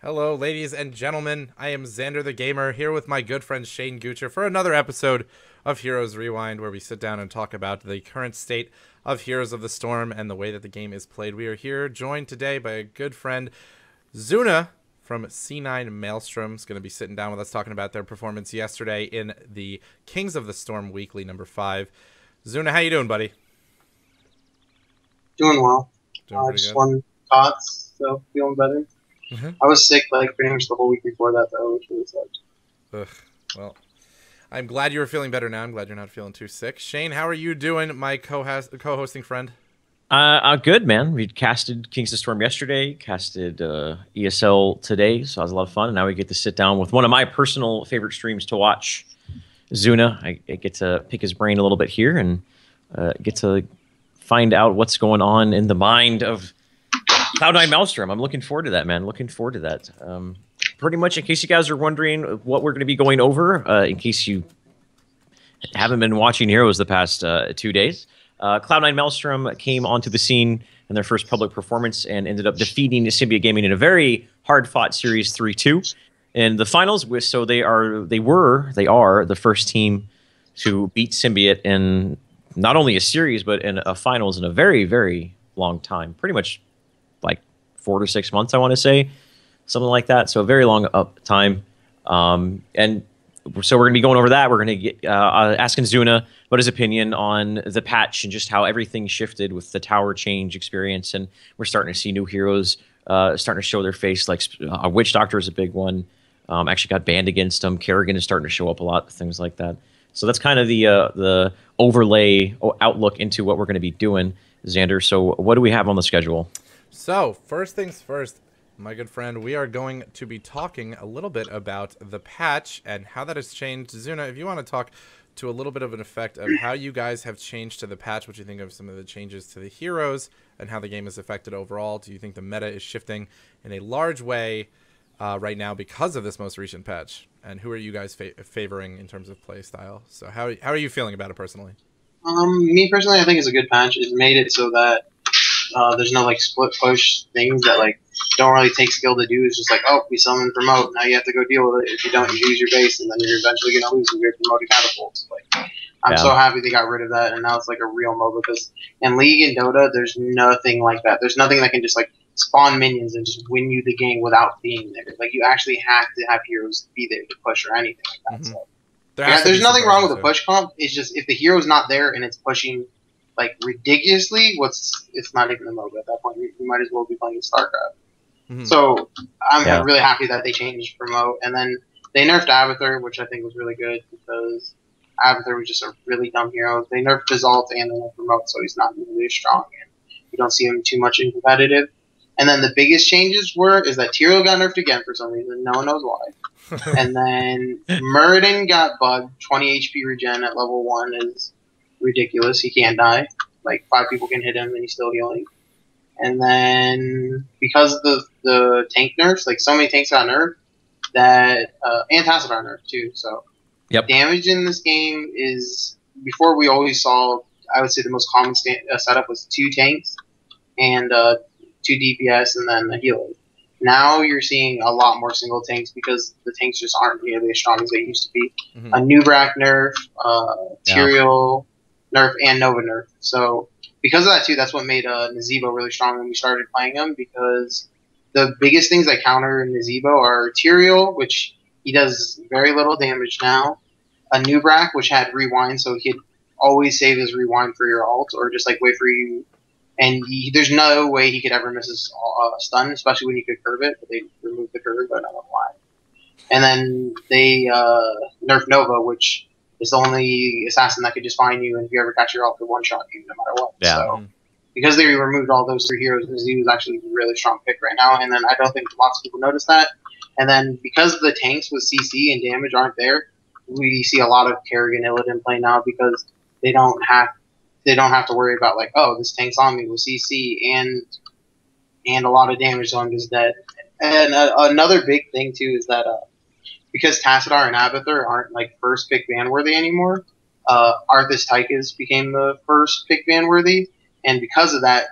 Hello, ladies and gentlemen. I am Xander the Gamer, here with my good friend Shane Gucher for another episode of Heroes Rewind, where we sit down and talk about the current state of Heroes of the Storm and the way that the game is played. We are here joined today by a good friend, Zuna from C9 Maelstrom. Is going to be sitting down with us talking about their performance yesterday in the Kings of the Storm Weekly number 5. Zuna, how you doing, buddy? Doing well. Just won COTS, so feeling better. I was sick like pretty much the whole week before that, though, which really sucked. Well, I'm glad you were feeling better now. I'm glad you're not feeling too sick. Shane, how are you doing, my co-hosting friend? Good, man. We casted Kings of the Storm yesterday, casted ESL today, so it was a lot of fun. And now we get to sit down with one of my personal favorite streams to watch, Zuna. I get to pick his brain a little bit here and get to find out what's going on in the mind of Cloud9 Maelstrom. I'm looking forward to that, man. Looking forward to that. Pretty much, in case you guys are wondering what we're going to be going over, in case you haven't been watching Heroes the past 2 days, Cloud9 Maelstrom came onto the scene in their first public performance and ended up defeating Symbiote Gaming in a very hard-fought series 3-2 in the finals. So they are the first team to beat Symbiote in not only a series but in a finals in a very, very long time. Pretty much like 4 to 6 months, I want to say, something like that. So a very long time. And so we're going to be going over that. We're going to get asking Zuna what his opinion on the patch and just how everything shifted with the tower change experience. And we're starting to see new heroes starting to show their face. Like Witch Doctor is a big one. Actually got banned against him. Kerrigan is starting to show up a lot, things like that. So that's kind of the overlay outlook into what we're going to be doing, Xander. So what do we have on the schedule? So, first things first, my good friend, we are going to be talking a little bit about the patch and how that has changed. Zuna, if you want to talk to a little bit of an effect of how you guys have changed to the patch, what you think of some of the changes to the heroes and how the game is affected overall. Do you think the meta is shifting in a large way right now because of this most recent patch? And who are you guys favoring in terms of play style? So how are you feeling about it personally? Me personally, I think it's a good patch. It made it so that there's no like split push things that like don't really take skill to do. It's just like, oh, we summon promote. Now you have to go deal with it. If you don't, you use your base, and then you're eventually gonna lose if you're promoted catapults. Like, I'm so happy they got rid of that, and now it's like a real MOBA. Because in League and Dota, there's nothing like that. There's nothing that can just like spawn minions and just win you the game without being there. Like you actually have to have heroes be there to push or anything like that. So there's nothing wrong with the push comp. It's just if the hero's not there and it's pushing like ridiculously, it's not even a MOBA at that point. You might as well be playing StarCraft. So I'm really happy that they changed promote, and then they nerfed Abathur, which I think was really good because Abathur was just a really dumb hero. They nerfed Dissolve and then promote, so he's not really strong, and you don't see him too much in competitive. And then the biggest changes is that Tyrael got nerfed again for some reason. No one knows why. And then Muradin got bugged. 20 HP regen at level 1 is ridiculous. He can't die. Like 5 people can hit him and he's still healing. And then because of the tank nerfs, like so many tanks got nerfed that and Tassadar nerfed too. So damage in this game is, before we always saw, I would say the most common setup was 2 tanks and 2 DPS and then a healer. Now you're seeing a lot more single tanks because the tanks just aren't nearly as strong as they used to be. A Nubrak nerf, Tyrael nerf, and Nova nerf. So because of that too, that's what made Nazeebo really strong when we started playing him, because the biggest things that counter Nazeebo are Tyrael, which he does very little damage now, a Nubrak, which had rewind, so he could always save his rewind for your ult, or just like wait for you. And there's no way he could ever miss his stun, especially when he could curve it, but they removed the curve, but I don't know why. And then they nerfed Nova, which is the only assassin that could just find you, and if you ever catch your ult, could one-shot you no matter what. So because they removed all those 3 heroes, Nazeebo is actually a really strong pick right now, and then I don't think lots of people notice that. And then because the tanks with CC and damage aren't there, we see a lot of Kerrigan Illidan play now because they don't have to worry about like, oh, this tank's on me with CC and a lot of damage, so I'm just dead. And another big thing too is that because Tassadar and Abathur aren't like first pick ban worthy anymore, Arthas Tychus became the first pick ban worthy, and because of that,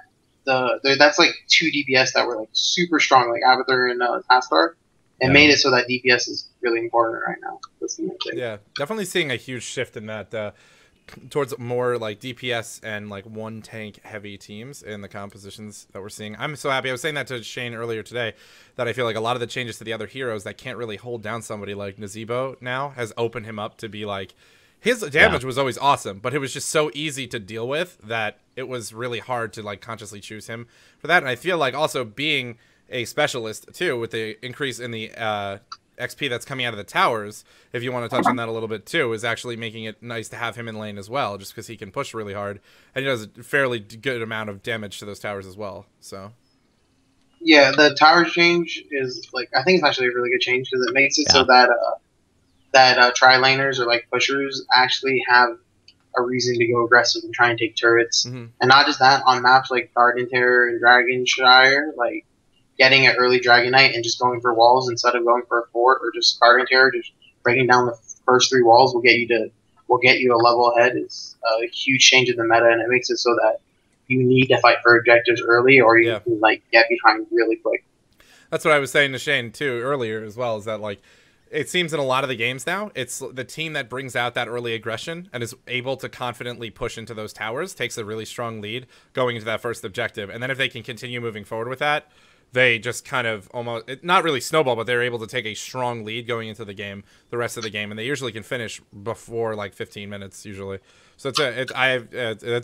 that's like 2 DPS that were like super strong, like Abathur and Tassadar. It made it so that DPS is really important right now. That's the main thing. Yeah, definitely seeing a huge shift in that towards more like DPS and like one tank heavy teams in the compositions that we're seeing. I'm so happy. I was saying that to Shane earlier today that I feel like a lot of the changes to the other heroes that can't really hold down somebody like Nazebo now has opened him up to be like, his damage was always awesome, but it was just so easy to deal with that it was really hard to like consciously choose him for that. And I feel like also being a specialist too, with the increase in the XP that's coming out of the towers, if you want to touch on that a little bit too, is actually making it nice to have him in lane as well, just because he can push really hard and he does a fairly good amount of damage to those towers as well. So yeah, the tower change is like, I think it's actually a really good change because it makes it so that tri-laners or like pushers actually have a reason to go aggressive and try and take turrets. And not just that, on maps like Garden Terror and Dragonshire, like getting an early Dragon Knight and just going for walls instead of going for a fort, or just Garden Terror, just breaking down the first 3 walls will get you a level ahead. Is a huge change in the meta, and it makes it so that you need to fight for objectives early, or you can like get behind really quick. That's what I was saying to Shane too earlier as well, is that like it seems in a lot of the games now, it's the team that brings out that early aggression and is able to confidently push into those towers takes a really strong lead going into that first objective. And then if they can continue moving forward with that, they just kind of almost, not really snowball, but they're able to take a strong lead going into the game, the rest of the game. And they usually can finish before like 15 minutes usually. So it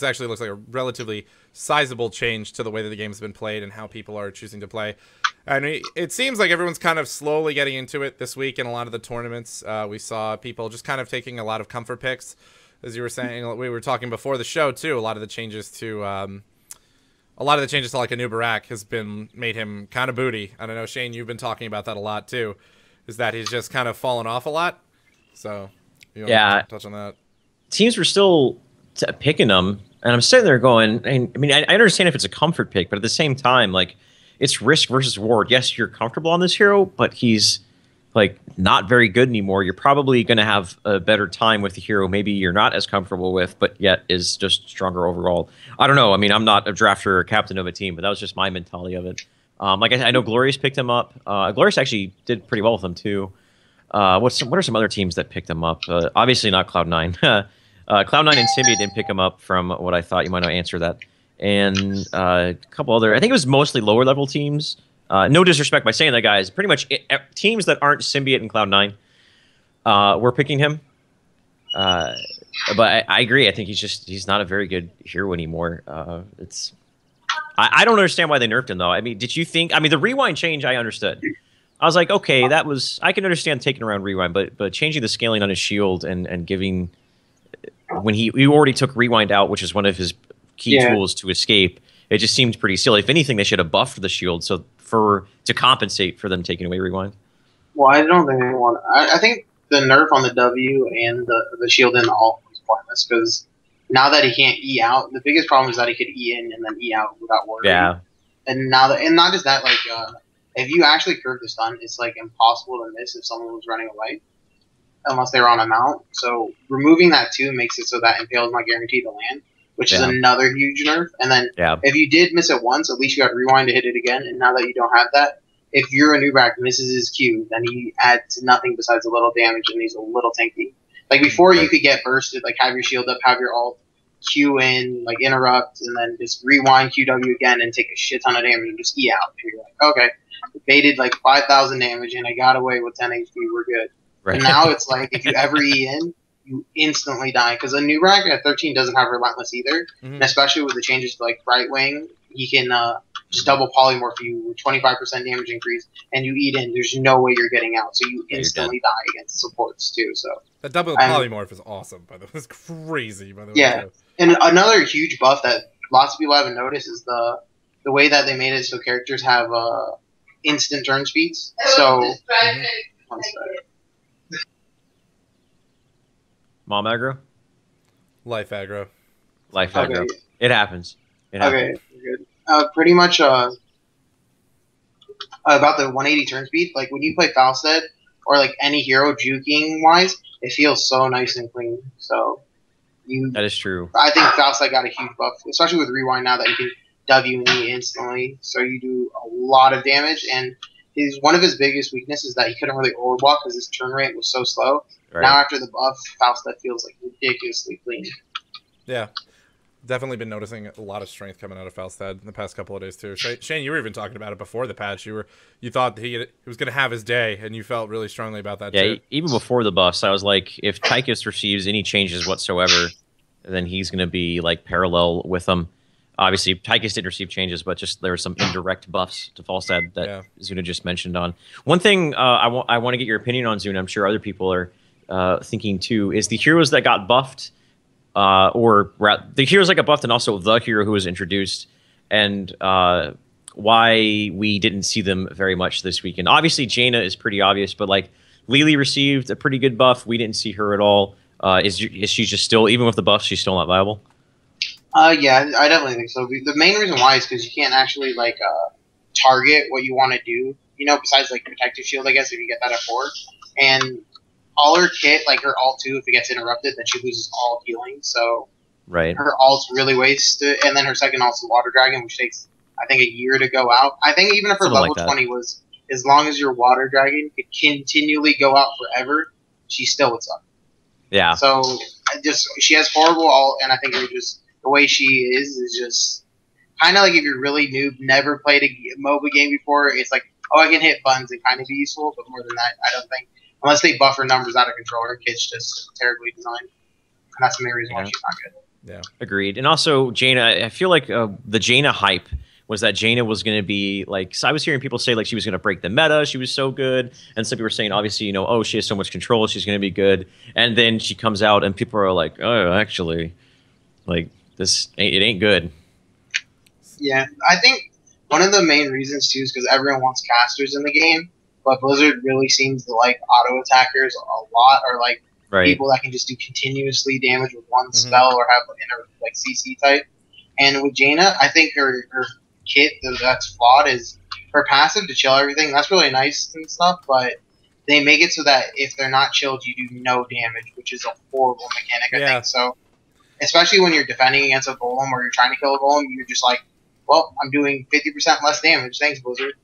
actually looks like a relatively sizable change to the way that the game's been played and how people are choosing to play. And it seems like everyone's kind of slowly getting into it this week in a lot of the tournaments. We saw people just kind of taking a lot of comfort picks, as you were saying. We were talking before the show too. A lot of the changes to like Anu Barak has been made him kind of booty. I don't know, Shane, you've been talking about that a lot too. Is that he's just kind of fallen off a lot? So you want to touch on that? Teams were still picking him, and I'm sitting there going, I mean, I understand if it's a comfort pick, but at the same time, like, it's risk versus reward. Yes, you're comfortable on this hero, but he's like not very good anymore. You're probably going to have a better time with the hero maybe you're not as comfortable with, but yet is just stronger overall. I don't know. I mean, I'm not a drafter or captain of a team, but that was just my mentality of it. Like I know Glorious picked him up. Glorious actually did pretty well with him too. What are some other teams that picked him up? Obviously not Cloud9. Cloud9 and Symbian didn't pick him up from what I thought. You might not answer that. And a couple other, I think it was mostly lower level teams. No disrespect by saying that, guys. Pretty much teams that aren't Symbian and Cloud9 were picking him. But I agree. I think he's not a very good hero anymore. I don't understand why they nerfed him though. I mean, did you think? I mean, the rewind change I understood. I was like, okay, I can understand taking around rewind, but changing the scaling on his shield and giving when he already took rewind out, which is one of his key tools to escape. It just seemed pretty silly. If anything, they should have buffed the shield to compensate for them taking away rewind. Well, I don't think they want. I think the nerf on the W and the shield in the ult was pointless because now that he can't E out, the biggest problem is that he could E in and then E out without worrying. Yeah. And now and not just that, like if you actually curve the stun, it's like impossible to miss if someone was running away, unless they were on a mount. So removing that too makes it so that Impale's not guaranteed to land, which is another huge nerf. And then if you did miss it once, at least you got rewind to hit it again. And now that you don't have that, if your Anubrak misses his Q, then he adds nothing besides a little damage, and he's a little tanky. Like before, you could get bursted, like have your shield up, have your ult, Q in, like interrupt, and then just rewind QW again and take a shit ton of damage and just E out. And you're like, okay, baited like 5,000 damage, and I got away with 10 HP. We're good. Right. And now it's like if you ever E in, you instantly die because a new rack at 13 doesn't have relentless either, and especially with the changes to like Bright Wing, he can just double polymorph you with 25% damage increase, and you eat in. There's no way you're getting out, so you instantly die against supports too. So that double polymorph is awesome. By the way, it's crazy. By the way, yeah. And another huge buff that lots of people haven't noticed is the way that they made it so characters have instant turn speeds. So one second. Mom aggro? Life aggro. Life aggro. Okay. It happens. Okay, good. Pretty much about the 180 turn speed, like when you play Falstead or like any hero juking wise, it feels so nice and clean. So that is true. I think Falstead got a huge buff, especially with rewind now that you can W and E instantly. So you do a lot of damage, and one of his biggest weaknesses is that he couldn't really overwalk because his turn rate was so slow. Right. Now after the buff, Falstad feels like ridiculously clean. Yeah. Definitely been noticing a lot of strength coming out of Falstad in the past couple of days too. Shane, you were even talking about it before the patch. You thought he was going to have his day, and you felt really strongly about that too. Yeah, even before the buffs, I was like, if Tychus receives any changes whatsoever, then he's going to be like parallel with them. Obviously, Tychus did receive changes, but just there were some indirect buffs to Falstad that Zuna just mentioned on. One thing I want to get your opinion on, Zuna, I'm sure other people are thinking too, is the heroes that got buffed, the heroes that got buffed, and also the hero who was introduced, and why we didn't see them very much this weekend. Obviously, Jaina is pretty obvious, but like Lily received a pretty good buff. We didn't see her at all. Is she just still, even with the buff, she's still not viable? Yeah, I definitely think so. The main reason why is because you can't actually like target what you want to do. You know, besides like protective shield, I guess if you get that at 4, and all her kit, like her ult too, if it gets interrupted, then she loses all healing. So right, her ult's really wasted, and then her second ult's the Water Dragon, which takes I think a year to go out. I think even if her level 20 was, as long as your Water Dragon could continually go out forever, she still would suck. Yeah. So she has horrible ult, and I think the way she is just kind of like if you're really noob, never played a MOBA game before, it's like, oh, I can hit buttons and kind of be useful, but more than that, I don't think. Unless they buff her numbers out of control, her kit's just terribly designed. And that's the main reason why she's not good. Yeah. Agreed. And also, Jaina, I feel like the Jaina hype was that Jaina was going to be like, so I was hearing people say like she was going to break the meta, she was so good, and some people were saying obviously, you know, oh, she has so much control, she's going to be good, and then she comes out and people are like, oh, actually, like it ain't good. Yeah, I think one of the main reasons too is because everyone wants casters in the game, but Blizzard really seems to like auto attackers a lot, or like people that can just do continuously damage with one spell or have like CC type. And with Jaina, I think her kit that's flawed is her passive to chill everything. That's really nice and stuff, but they make it so that if they're not chilled, you do no damage, which is a horrible mechanic, I think. So, especially when you're defending against a golem or you're trying to kill a golem, you're just like, well, I'm doing 50% less damage. Thanks, Blizzard.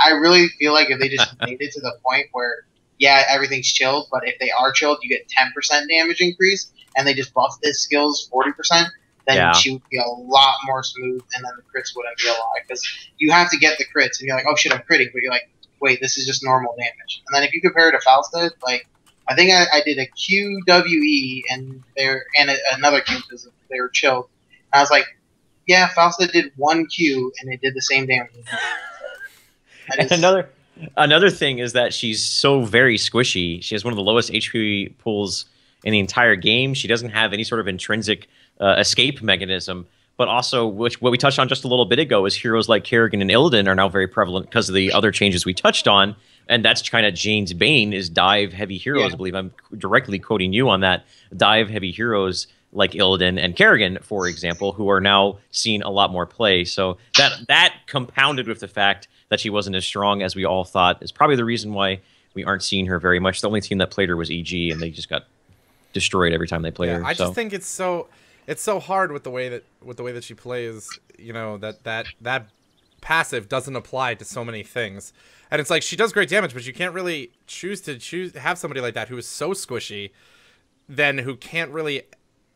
I really feel like if they just made it to the point where, yeah, everything's chilled, but if they are chilled, you get 10% damage increase, and they just buff this skills 40%, then she would be a lot more smooth, and then the crits wouldn't be a lot. Because you have to get the crits, and you're like, oh shit, I'm critting, but you're like, wait, this is just normal damage. And then if you compare it to Falstad, like, I think I did a QWE, and another Q because they were chilled. And I was like, yeah, Falstad did 1 Q, and it did the same damage. And another thing is that she's so very squishy. She has one of the lowest HP pools in the entire game. She doesn't have any sort of intrinsic escape mechanism. But also, what we touched on just a little bit ago, is heroes like Kerrigan and Illidan are now very prevalent because of the other changes we touched on. And that's kind of Jane's bane, is dive-heavy heroes. I believe I'm directly quoting you on that. Dive-heavy heroes like Illidan and Kerrigan, for example, who are now seeing a lot more play. So that compounded with the fact that she wasn't as strong as we all thought is probably the reason why we aren't seeing her very much. The only team that played her was EG, and they just got destroyed every time they played her. I just think it's so hard with the way that she plays. You know, that passive doesn't apply to so many things, and it's like she does great damage, but you can't really choose to have somebody like that who is so squishy, then who can't really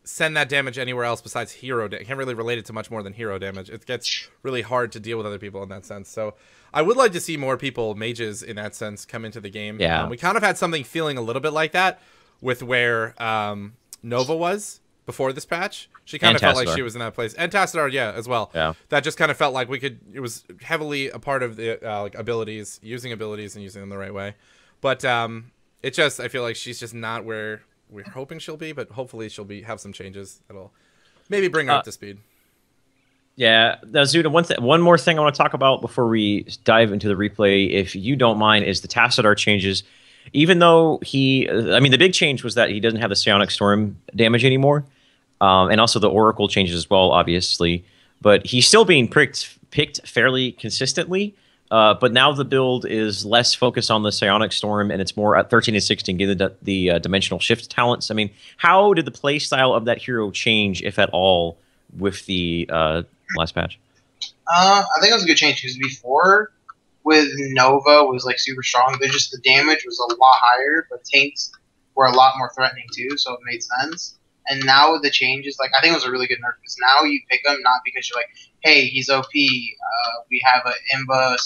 send that damage anywhere else besides hero. Can't really relate it to much more than hero damage. It gets really hard to deal with other people in that sense. So I would like to see more people, mages in that sense, come into the game. Yeah, we kind of had something feeling a little bit like that with where Nova was before this patch. She kind of felt like she was in that place, and Tassadar, as well. Yeah, that just kind of felt like it was heavily a part of the like abilities, using abilities and using them the right way. But I feel like she's just not where we're hoping she'll be, but hopefully she'll have some changes that'll maybe bring her up to speed. Yeah, now Zuna, one more thing I want to talk about before we dive into the replay, if you don't mind, is the Tassadar changes. Even though the big change was that he doesn't have the Psionic Storm damage anymore, and also the Oracle changes as well, obviously. But he's still being picked fairly consistently. But now the build is less focused on the Psionic Storm, and it's more at 13 and 16, getting the Dimensional Shift talents. I mean, how did the play style of that hero change, if at all, with the last patch? I think it was a good change, because before with Nova was like super strong. They're just the damage was a lot higher, but tanks were a lot more threatening too, so it made sense. And now with the changes, like I think it was a really good nerf because now you pick him not because you're like, hey, he's OP. We have an Imba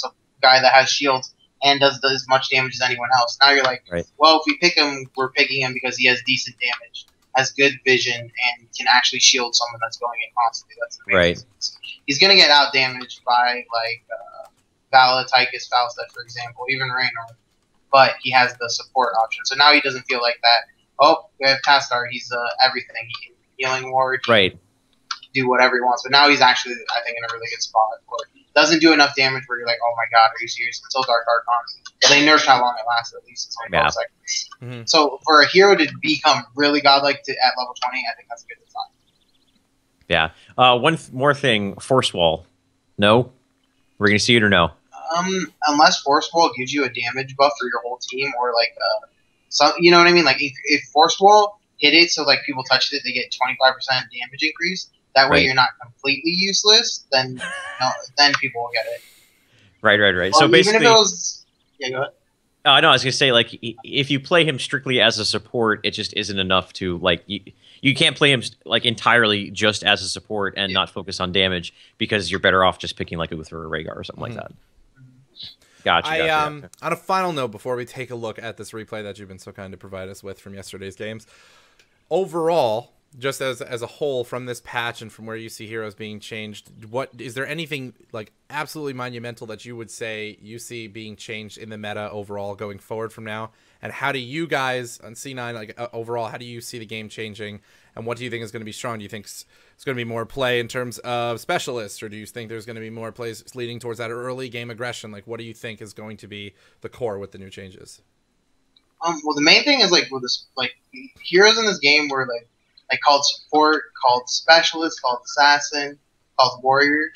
guy that has shields and does as much damage as anyone else. Now you're like, well, if we pick him, we're picking him because he has decent damage, has good vision, and can actually shield someone that's going in constantly. That's the main reason. He's gonna get out damaged by like Vala, Tychus, Falstad, for example, even Raynor, but he has the support option. So now he doesn't feel like that. Oh, we have Tastar. He's everything. He can healing ward. Do whatever he wants. But now he's actually, I think, in a really good spot. Where doesn't do enough damage where you're like, oh my god, are you serious? Until Dark Archon. But they nerfed how long it lasted. At least it's only 12 seconds. So for a hero to become really godlike at level 20, I think that's a good design. Yeah. One more thing. Force Wall. No? We're going to see it or no? Unless Force Wall gives you a damage buff for your whole team or like you know what I mean? Like if Force Wall hit it so like people touched it, they get 25% damage increase. That way you're not completely useless. Then then people will get it. Right. Well, so basically, even if it was, yeah, go ahead. No, I was gonna say like if you play him strictly as a support, it just isn't enough to like you can't play him like entirely just as a support and not focus on damage because you're better off just picking like Uther or Rhaegar or something like that. Gotcha. On a final note, before we take a look at this replay that you've been so kind to provide us with from yesterday's games, overall, just as a whole, from this patch and from where you see heroes being changed, what is there anything like absolutely monumental that you would say you see being changed in the meta overall going forward from now? And how do you guys on C9 like overall? How do you see the game changing? And what do you think is going to be strong? Do you think it's going to be more play in terms of specialists, or do you think there's going to be more plays leading towards that early game aggression? Like, what do you think is going to be the core with the new changes? Well, the main thing is like with this, like heroes in this game were like called support, called specialist, called assassin, called warrior.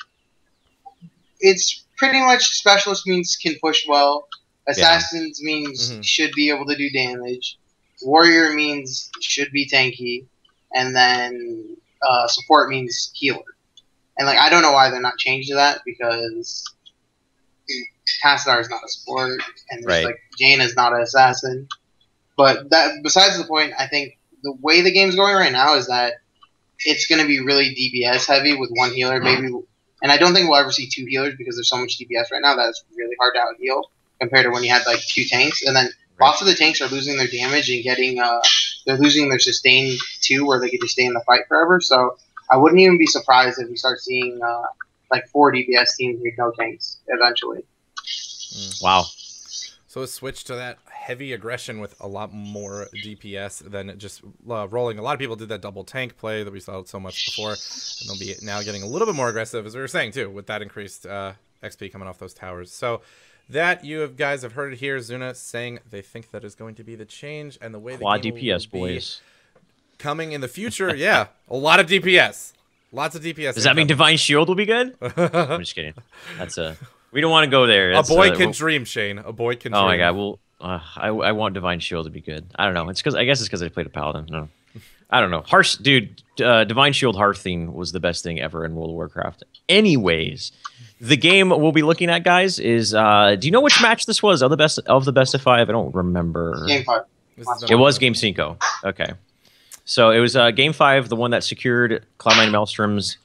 It's pretty much specialist means can push well. Assassins means should be able to do damage. Warrior means should be tanky. And then support means healer. And like I don't know why they're not changing that because Tassadar is not a support and like Jaina is not an assassin. But that besides the point, I think the way the game's going right now is that it's going to be really DPS heavy with one healer, maybe. And I don't think we'll ever see two healers because there's so much DPS right now that it's really hard to out heal compared to when you had like two tanks. And then lots of the tanks are losing their damage and getting they're losing their sustain too, where they get to stay in the fight forever. So I wouldn't even be surprised if we start seeing like 4 DPS teams with no tanks eventually. Wow. So a switch to that heavy aggression with a lot more DPS than just rolling. A lot of people did that double tank play that we saw so much before, and they'll be now getting a little bit more aggressive, as we were saying too, with that increased XP coming off those towers. So that guys have heard it here. Zuna saying they think that is going to be the change and the way the quad game DPS will be boys coming in the future. Yeah, a lot of DPS, lots of DPS. Does that mean Divine Shield will be good? I'm just kidding. That's we don't want to go there. That's, a boy can dream, Shane. A boy can. Oh dream. My god. Well, I want Divine Shield to be good. I don't know. It's because I guess it's because I played a paladin. No, I don't know. Hearth, dude. Divine Shield Hearthing was the best thing ever in World of Warcraft. Anyways. The game we'll be looking at, guys, is do you know which match this was of the best of 5? I don't remember. Game 5. It was Game 5. Okay. So it was Game 5, the one that secured Cloud9 Maelstrom's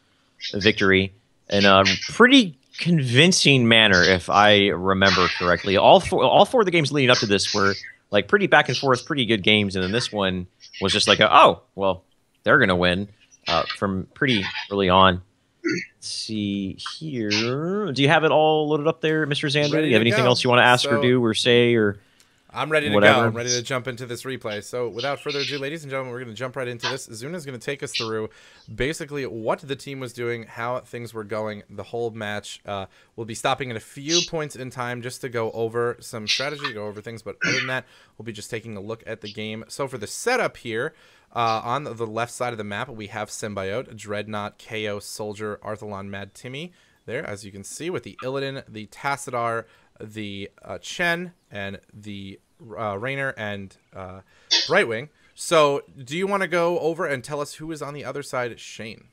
victory in a pretty convincing manner, if I remember correctly. All four of the games leading up to this were like pretty back and forth, pretty good games, and then this one was just like, oh, well, they're gonna win from pretty early on. Let's see here. Do you have it all loaded up there, Mr. Xander? Do you have anything else you want to ask or do or say or? I'm ready to whatever? go. I'm ready to jump into this replay. So without further ado, ladies and gentlemen, we're going to jump right into this. Zuna's going to take us through basically what the team was doing, how things were going, the whole match. We'll be stopping at a few points in time just to go over some strategy, go over things. But other than that, we'll be just taking a look at the game. So for the setup here, on the left side of the map, we have Symbiote, Dreadnought, KO, Soldier, Arthalon, Mad Timmy there, as you can see, with the Illidan, the Tassadar, the Chen, and the Raynor and Brightwing. So do you want to go over and tell us who is on the other side, Shane?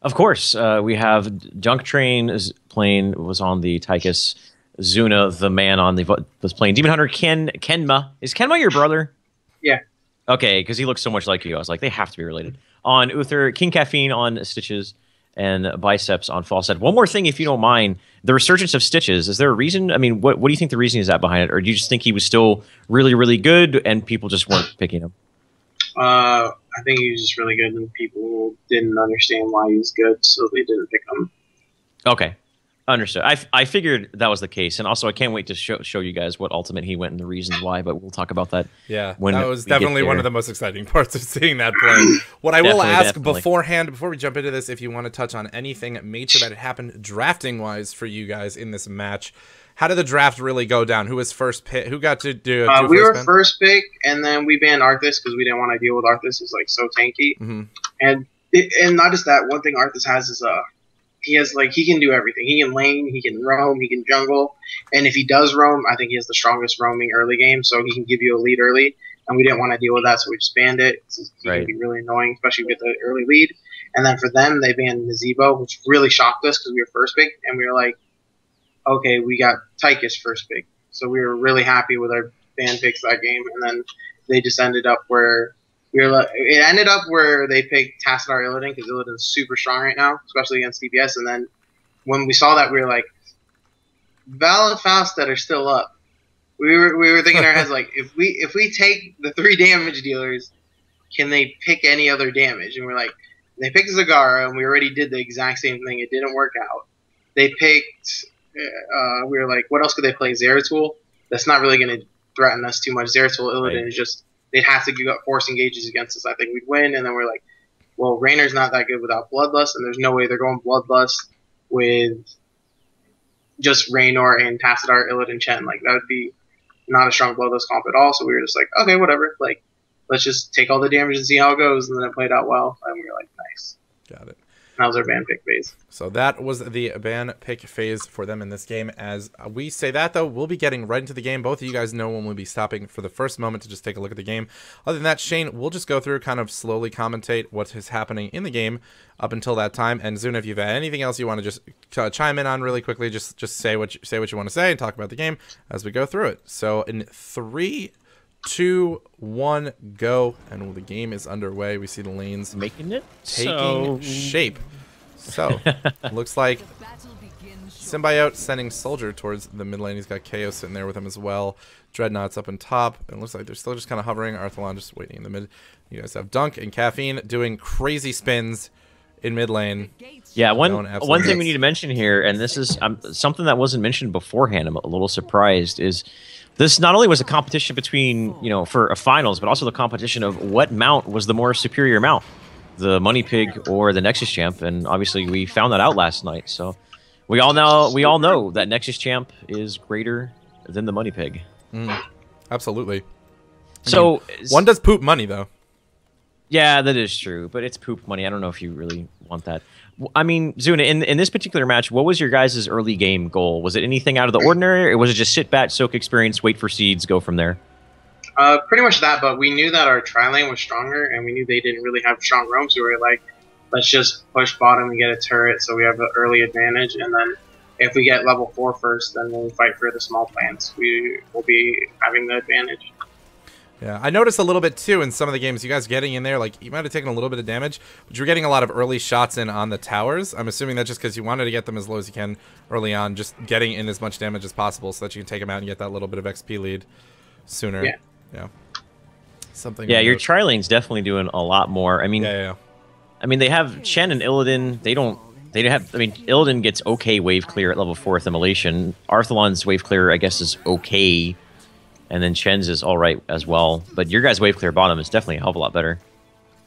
Of course. We have Junk Train was on the Tychus Zuna, the man on the was playing Demon Hunter. Kenma, is Kenma your brother? Yeah. Okay, because he looks so much like you. I was like, they have to be related. On Uther, King Caffeine on Stitches, and Biceps on Falset. One more thing, if you don't mind, the resurgence of Stitches. Is there a reason? I mean, what do you think the reason is that behind it, or do you just think he was still really, really good and people just weren't picking him? I think he was just really good, and people didn't understand why he was good, so they didn't pick him. Okay. Understood. I figured that was the case, and also I can't wait to show you guys what ultimate he went and the reasons why. But we'll talk about that. Yeah, when that was definitely one of the most exciting parts of seeing that play. What I will ask beforehand, before we jump into this, if you want to touch on anything major that had happened drafting wise for you guys in this match, how did the draft really go down? Who was first pick? Who got to do? We were first pick, and then we banned Arthas because we didn't want to deal with Arthas. It's like so tanky, and not just that. One thing Arthas has is he can do everything. He can lane, he can roam, he can jungle, and if he does roam, I think he has the strongest roaming early game, so he can give you a lead early, and we didn't want to deal with that, so we just banned it. He can be really annoying, especially with the early lead. And then for them, they banned Nazebo, which really shocked us because we were first pick, and we were like, okay, we got Tychus first pick. So we were really happy with our ban picks that game, and then they just ended up where it ended up where they picked Tassadar Illidan because Illidan's super strong right now, especially against DPS. And then when we saw that, we were like, Val and Faustet are still up. We were thinking in our heads like, if we take the 3 damage dealers, can they pick any other damage? And we're like, they picked Zagara, and we already did the exact same thing. It didn't work out. They picked. We were like, what else could they play? Zeratul. That's not really going to threaten us too much. Zeratul Illidan is just. They'd have to force engages against us. I think we'd win, and then we're like, well, Raynor's not that good without Bloodlust, and there's no way they're going Bloodlust with just Raynor and Tassadar, Illidan, Chen. Like, that would be not a strong Bloodlust comp at all, so we were just like, okay, whatever. Like, let's just take all the damage and see how it goes, and then it played out well, and we were like, nice. Got it. That was our ban pick phase. So that was the ban pick phase for them in this game. As we say that, though, we'll be getting right into the game. Both of you guys know when we'll be stopping for the first moment to just take a look at the game. Other than that, Shane, we'll just go through, kind of slowly commentate what is happening in the game up until that time. And Zuna, if you've had anything else you want to just chime in on really quickly, just say what you want to say and talk about the game as we go through it. So in 3, 2, 1, go, and the game is underway. We see the lanes taking shape. So looks like Symbiote sending Soldier towards the mid lane. He's got KO sitting there with him as well. Dreadnought's up on top, and it looks like they're still just kind of hovering. Arthalon just waiting in the mid. You guys have Dunk and Caffeine doing crazy spins in mid lane. Yeah, one thing we need to mention here, and this is something that wasn't mentioned beforehand. I'm a little surprised. Is this not only was a competition between, for a finals, but also the competition of what mount was the more superior mount, the Money Pig or the Nexus Champ, and obviously we found that out last night. So we all know that Nexus Champ is greater than the Money Pig. Absolutely. So one does poop money though. Yeah, that is true, but it's poop money. I don't know if you really want that. I mean, Zuna, in this particular match, what was your guys' early game goal? Was it anything out of the ordinary, or was it just sit back, soak experience, wait for seeds, go from there? Pretty much that, but we knew that our tri-lane was stronger, and we knew they didn't really have strong roam, so we were like, let's just push bottom and get a turret so we have an early advantage, and then if we get level 4 first, then we'll fight for the small plants. We will be having the advantage. Yeah, I noticed a little bit too in some of the games, you guys getting in there, like, you might have taken a little bit of damage, but you're getting a lot of early shots in on the towers. I'm assuming that's just because you wanted to get them as low as you can early on, just getting in as much damage as possible so that you can take them out and get that little bit of XP lead sooner. Yeah. Something. Yeah, your tri-lane's definitely doing a lot more. I mean, I mean, they have Chen and Illidan. They have. I mean, Illidan gets okay wave clear at level 4 with Immolation. Arthalon's wave clear, I guess, is okay. And then Chen's is all right as well. But your guys' wave clear bottom is definitely a hell of a lot better.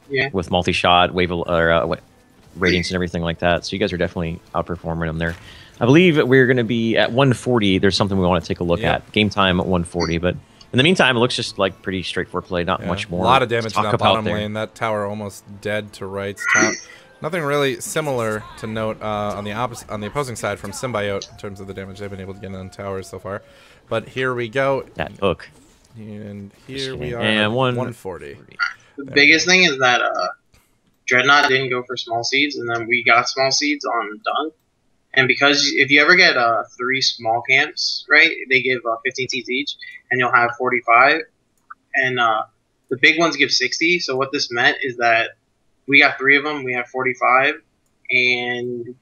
Yeah. With multi-shot, radiance and everything like that. So you guys are definitely outperforming them there. I believe we're going to be at 140. There's something we want to take a look at. Game time at 140. But in the meantime, it looks just like pretty straightforward play. Not much more. A lot of damage in that bottom lane. That tower almost dead to rights. Nothing really similar to note on the opposing side from Symbiote in terms of the damage they've been able to get on towers so far. But here we go. That hook. And here we are and at 140. The biggest thing is that Dreadnought didn't go for small seeds, and then we got small seeds on Dunk. And because if you ever get 3 small camps, right, they give 15 seeds each, and you'll have 45. And the big ones give 60. So what this meant is that we got 3 of them, we have 45, and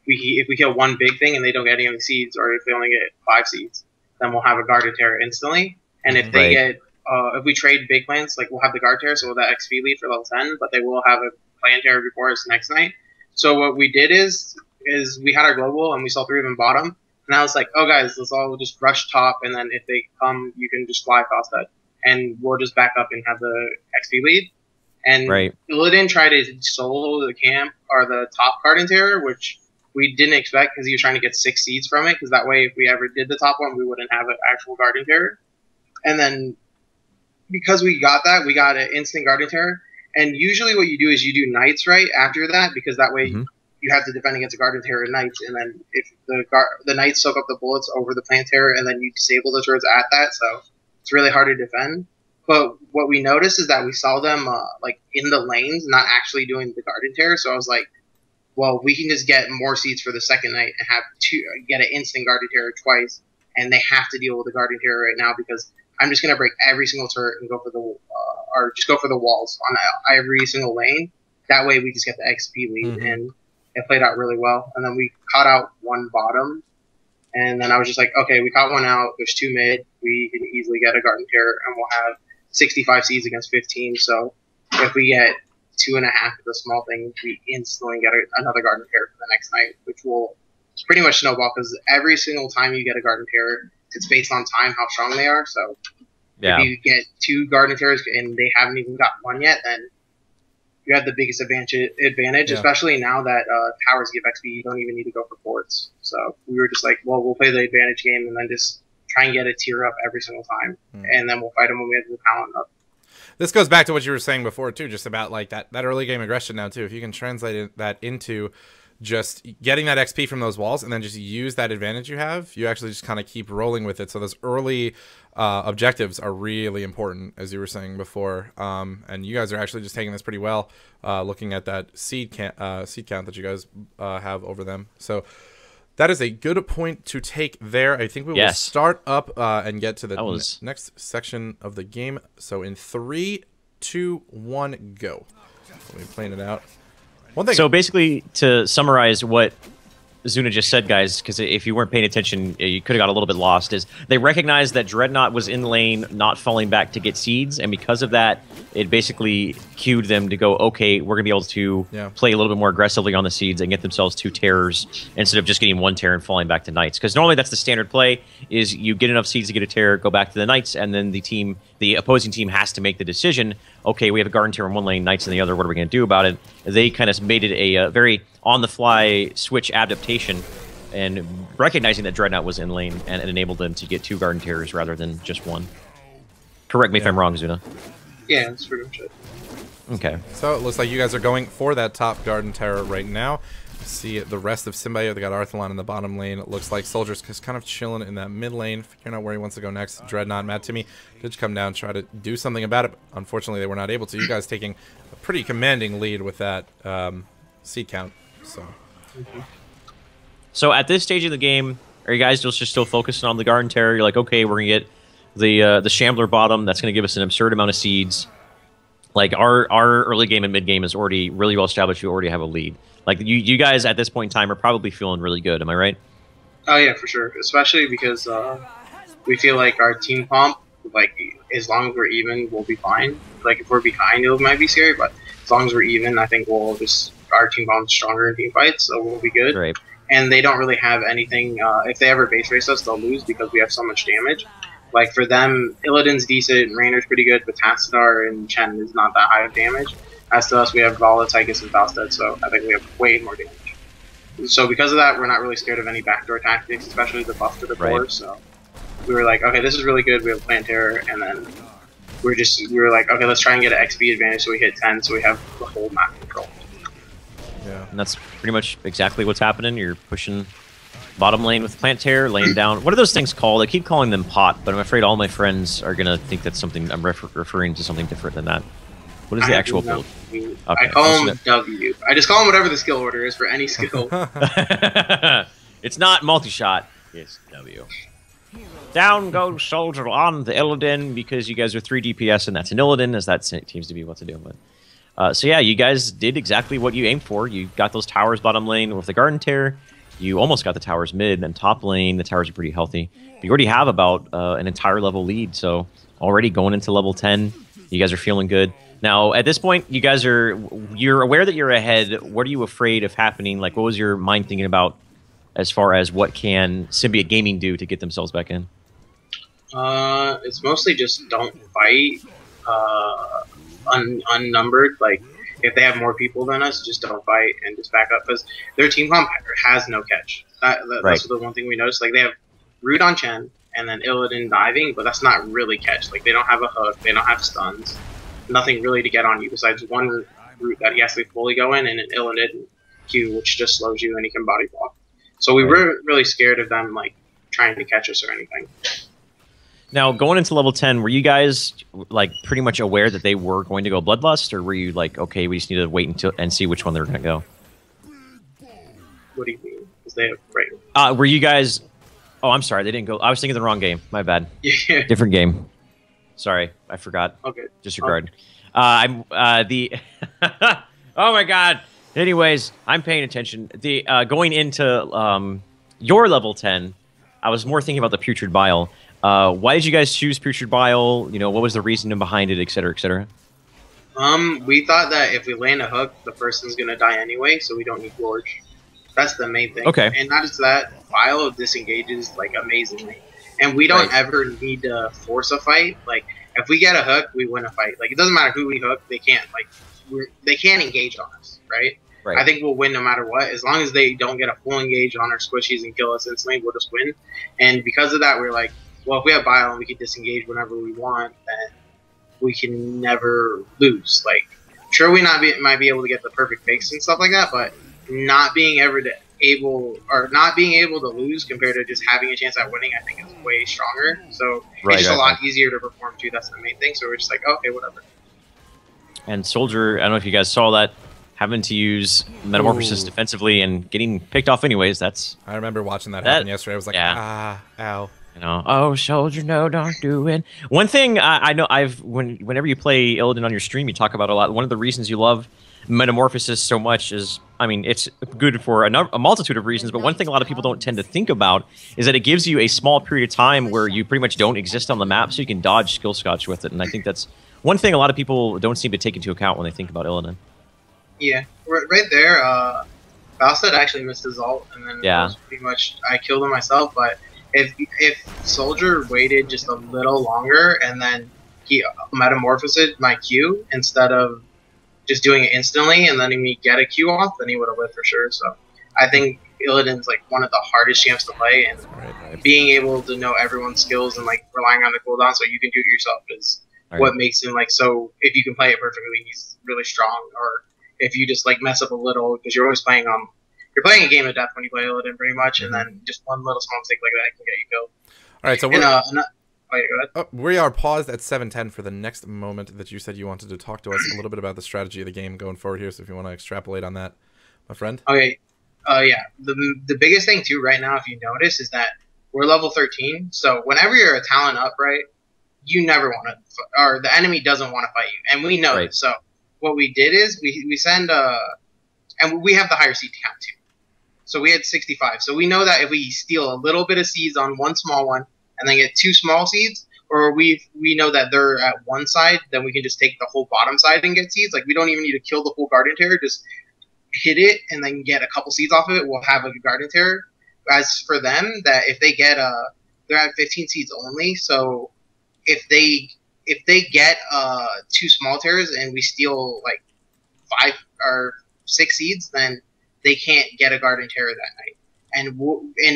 if we kill one big thing and they don't get any of the seeds, or if they only get 5 seeds, then we'll have a Guard Terror instantly. And if they get, if we trade big plants, like we'll have the Guard Terror, so that XP lead for level 10, but they will have a Plant Terror before us next night. So what we did is we had our global and we saw 3 of them bottom, and I was like, oh guys, let's all just rush top, and then if they come, you can just fly across that, and we'll just back up and have the XP lead. And Illidan tried to solo the camp or the top Garden Terror, which we didn't expect because he was trying to get 6 seeds from it, because that way if we ever did the top one, we wouldn't have an actual Garden Terror. And then because we got that, we got an instant Garden Terror. And usually what you do is you do Knights right after that, because that way you have to defend against a Garden Terror Knights, and then if the Knights soak up the bullets over the Plant Terror, and then you disable the turrets at that, so it's really hard to defend. But what we noticed is that we saw them like in the lanes, not actually doing the Garden Terror. So I was like, well, we can just get more seeds for the second night and have get an instant Garden Terror twice, and they have to deal with the Garden Terror right now, because I'm just gonna break every single turret and go for the or just go for the walls on every single lane. That way we just get the XP lead, and it played out really well. And then we caught out 1 bottom, and then I was just like, okay, we caught 1 out. There's 2 mid. We can easily get a Garden Terror, and we'll have 65 seeds against 15. So if we get 2.5 of the small thing, we instantly get another Garden Terror for the next night, which will pretty much snowball, because every single time you get a Garden Terror, it's based on time how strong they are. So if you get 2 Garden Terrors and they haven't even got 1 yet, then you have the biggest advantage, especially now that towers give XP. You don't even need to go for forts. So we were just like, well, we'll play the advantage game and then just try and get a tier up every single time, and then we'll fight them when we have the talent up. This goes back to what you were saying before too, just about like that early game aggression now too. If you can translate that into just getting that XP from those walls, and then just use that advantage you have, you actually just kind of keep rolling with it. So those early objectives are really important, as you were saying before. And you guys are actually just taking this pretty well, looking at that seed count that you guys have over them. So that is a good point to take there. I think we will start up and get to the next section of the game. So in 3, 2, 1, go. Let me plan it out. One thing. So basically, to summarize what Zuna just said, guys, because if you weren't paying attention, you could have got a little bit lost, is they recognized that Dreadnought was in lane, not falling back to get seeds, and because of that, it basically cued them to go, okay, we're going to be able to play a little bit more aggressively on the seeds and get themselves 2 terrors instead of just getting 1 terror and falling back to Knights. Because normally that's the standard play, is you get enough seeds to get a terror, go back to the Knights, and then the opposing team has to make the decision, okay, we have a Garden Terror in 1 lane, Knights in the other, what are we going to do about it? They kind of made it a very on-the-fly switch adaptation, and recognizing that Dreadnought was in lane, and it enabled them to get 2 Garden Terrors rather than just 1. Correct me if I'm wrong, Zuna. Yeah, that's pretty much it. Okay. So it looks like you guys are going for that top Garden Terror right now. See the rest of Symbiote. They got Arthalon in the bottom lane. It looks like Soldier's just kind of chilling in that mid lane, figuring out where he wants to go next. Dreadnought, Matt Timmy did come down, try to do something about it, but unfortunately they were not able to. You guys taking a pretty commanding lead with that seed count. So at this stage of the game, are you guys just still focusing on the Garden Terror? You're like, okay, we're gonna get the Shambler bottom. That's gonna give us an absurd amount of seeds. Like our early game and mid game is already really well established. You already have a lead. Like you guys at this point in time are probably feeling really good. Am I right? Oh yeah, for sure. Especially because we feel like our team comp, like as long as we're even, we'll be fine. Like if we're behind, it might be scary, but as long as we're even, I think our team comp's stronger in team fights, so we'll be good. Right. And they don't really have anything. If they ever base race us, they'll lose because we have so much damage. Like for them, Illidan's decent, Rainer's pretty good, but Tassadar and Chen is not that high of damage. As to us, we have Vala, Tychus, and Falstad, so I think we have way more damage. So because of that, we're not really scared of any backdoor tactics, especially the buff to the core. So we were like, okay, this is really good. We have Plant Terror, and then we were like, okay, let's try and get an XP advantage, so we hit 10, so we have the whole map control. Yeah, and that's pretty much exactly what's happening. You're pushing bottom lane with Plant Terror, laying down. What are those things called? I keep calling them pot, but I'm afraid all my friends are gonna think that's something. I'm referring to something different than that. What is the actual build? Okay, Okay, I call him W. I just call him whatever the skill order is for any skill. It's not multi-shot. It's W. Down goes Soldier on the Illidan because you guys are 3 DPS and that's an Illidan, as that seems to be what to do. But so yeah, you guys did exactly what you aimed for. You got those towers bottom lane with the Garden Tear. You almost got the towers mid, and top lane, the towers are pretty healthy. But you already have about an entire level lead, so already going into level 10, you guys are feeling good. Now, at this point, you're aware that you're ahead. What are you afraid of happening? Like, what was your mind thinking about as far as what can Symbiote Gaming do to get themselves back in? It's mostly just don't fight unnumbered. Like, if they have more people than us, just don't fight and just back up, because their team comp has no catch. That's the one thing we noticed. Like, they have Root on Chen and then Illidan diving, but that's not really catch. Like, they don't have a hook, they don't have stuns, nothing really to get on you besides one Root that he has to fully go in, and an Illidan Q, which just slows you and he can body block. So we were really scared of them like trying to catch us or anything. Now, going into level 10, were you guys like pretty much aware that they were going to go Bloodlust, or were you like, okay, we just need to wait and see which one they're going to go? What do you mean? Because they have were you guys? Oh, I'm sorry, they didn't go. I was thinking the wrong game. My bad. Yeah. Different game. Sorry, I forgot. Okay. Disregard. I'm the. Oh my god. Anyways, I'm paying attention. The going into your level 10, I was more thinking about the Putrid Bile. Why did you guys choose Putrid Bile? You know, what was the reasoning behind it, et cetera, et cetera? We thought that if we land a hook, the person's gonna die anyway, so we don't need Gorge. That's the main thing. Okay. And not just that, Bile disengages like amazingly, and we don't ever need to force a fight. Like, if we get a hook, we win a fight. Like, it doesn't matter who we hook; they can't they can't engage on us, right? Right. I think we'll win no matter what. As long as they don't get a full engage on our squishies and kill us instantly, we'll just win. And because of that, we're like, well, if we have Bile and we can disengage whenever we want, then we can never lose. Like, sure, we might be able to get the perfect fakes and stuff like that, but not being able to lose compared to just having a chance at winning, I think is way stronger. So it's just a lot easier to perform too. That's the main thing. So we're just like, okay, whatever. And Soldier, I don't know if you guys saw that, having to use Metamorphosis defensively and getting picked off anyways. I remember watching that happen yesterday. I was like, ow. You know, oh, Soldier, no, don't do it. One thing I know, whenever you play Illidan on your stream, you talk about a lot. One of the reasons you love Metamorphosis so much is, I mean, it's good for a multitude of reasons, but one thing a lot of people don't tend to think about is that it gives you a small period of time where you pretty much don't exist on the map, so you can dodge skill scotch with it. And I think that's one thing a lot of people don't seem to take into account when they think about Illidan. Yeah, right there, Falstad actually missed his ult, and then it was pretty much I killed him myself, but if Soldier waited just a little longer and then he metamorphosed my Q instead of just doing it instantly and letting me get a Q off, then he would have lived for sure. So I think Illidan's like one of the hardest champs to play, and being able to know everyone's skills and like relying on the cooldown so you can do it yourself is what makes him like, so if you can play it perfectly, he's really strong. Or if you just like mess up a little, because you're always playing you're playing a game of death when you play Illidan pretty much, and then just one little small mistake like that can get you killed. All right, so go ahead. We are paused at 7:10 for the next moment that you said you wanted to talk to us a little bit about the strategy of the game going forward here. So if you want to extrapolate on that, my friend. Okay. Yeah. The biggest thing too right now, if you notice, is that we're level 13. So whenever you're a talent up, right, you never want to, or the enemy doesn't want to fight you, and we know it. So what we did is we send and we have the higher seed count too. So we had 65. So we know that if we steal a little bit of seeds on one small one and then get 2 small seeds, or we know that they're at one side, then we can just take the whole bottom side and get seeds. Like, we don't even need to kill the full Guardian Terror, just hit it and then get a couple seeds off of it. We'll have a Guardian Terror. As for them, that if they get they're at 15 seeds only. So if they get 2 small terrors and we steal like 5 or 6 seeds, then they can't get a Guardian Terror that night. And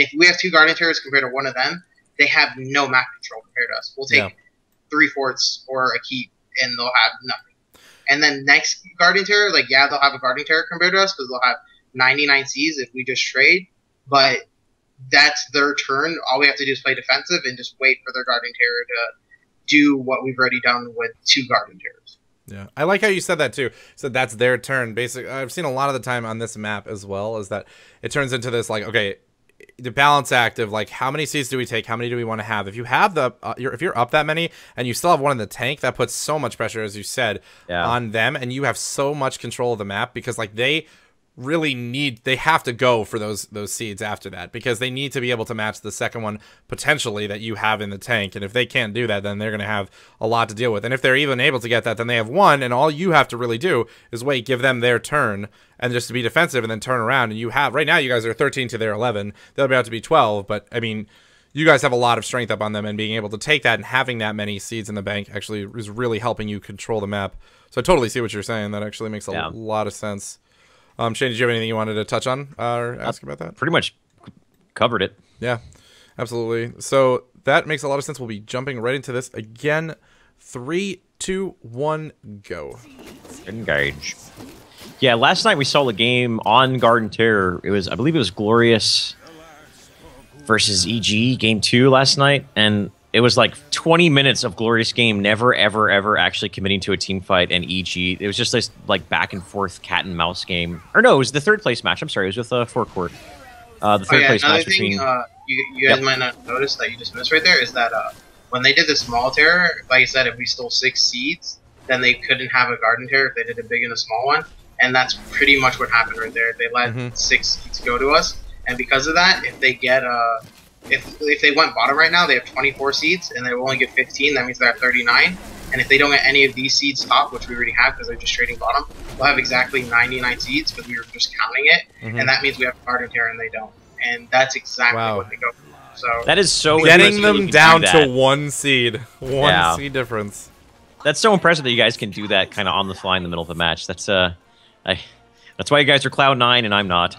if we have 2 Guardian Terrors compared to one of them, they have no map control compared to us. We'll take 3/4 or a keep, and they'll have nothing. And then next Guardian Terror, like, yeah, they'll have a Guardian Terror compared to us because they'll have 99 Cs if we just trade. But that's their turn. All we have to do is play defensive and just wait for their Guardian Terror to do what we've already done with 2 Guardian Terrors. Yeah, I like how you said that too. So that's their turn. Basically, I've seen a lot of the time on this map as well is that it turns into this like, okay, the balance act of like how many seeds do we take, how many do we want to have. If you have the if you're up that many and you still have one in the tank, that puts so much pressure, as you said, on them, and you have so much control of the map because like they have to go for those seeds after that because they need to be able to match the second one potentially that you have in the tank. And if they can't do that, then they're going to have a lot to deal with. And if they're even able to get that, then they have one, and all you have to really do is wait, give them their turn, and just to be defensive, and then turn around. And you have right now, you guys are 13 to their 11. They'll be able to be 12, but I mean, you guys have a lot of strength up on them, and being able to take that and having that many seeds in the bank actually is really helping you control the map. So I totally see what you're saying. That actually makes a lot of sense. Shane, did you have anything you wanted to touch on or ask about that? Pretty much covered it. Yeah, absolutely. So that makes a lot of sense. We'll be jumping right into this again. 3, 2, 1, go. Engage. Yeah, last night we saw the game on Garden Terror. I believe it was Glorious versus EG, game 2 last night, and it was like 20 minutes of Glorious game, never, ever, ever actually committing to a team fight, and EG. It was just this like back and forth cat and mouse game. Or no, it was the third place match. I'm sorry, it was with Forecourt. The third place match between. You guys might not notice that you just missed right there is that when they did the small terror, like I said, if we stole 6 seeds, then they couldn't have a garden terror if they did a big and a small one, and that's pretty much what happened right there. They let 6 seeds go to us, and because of that, if they get if they went bottom right now, they have 24 seeds, and they will only get 15. That means they're at 39. And if they don't get any of these seeds top, which we already have because they're just trading bottom, we'll have exactly 99 seeds because we were just counting it. And that means we have Garden Terror and they don't. And that's exactly what they go for. So that is so getting them down to 1 seed. 1 seed difference. That's so impressive that you guys can do that kind of on the fly in the middle of the match. That's that's why you guys are Cloud9 and I'm not.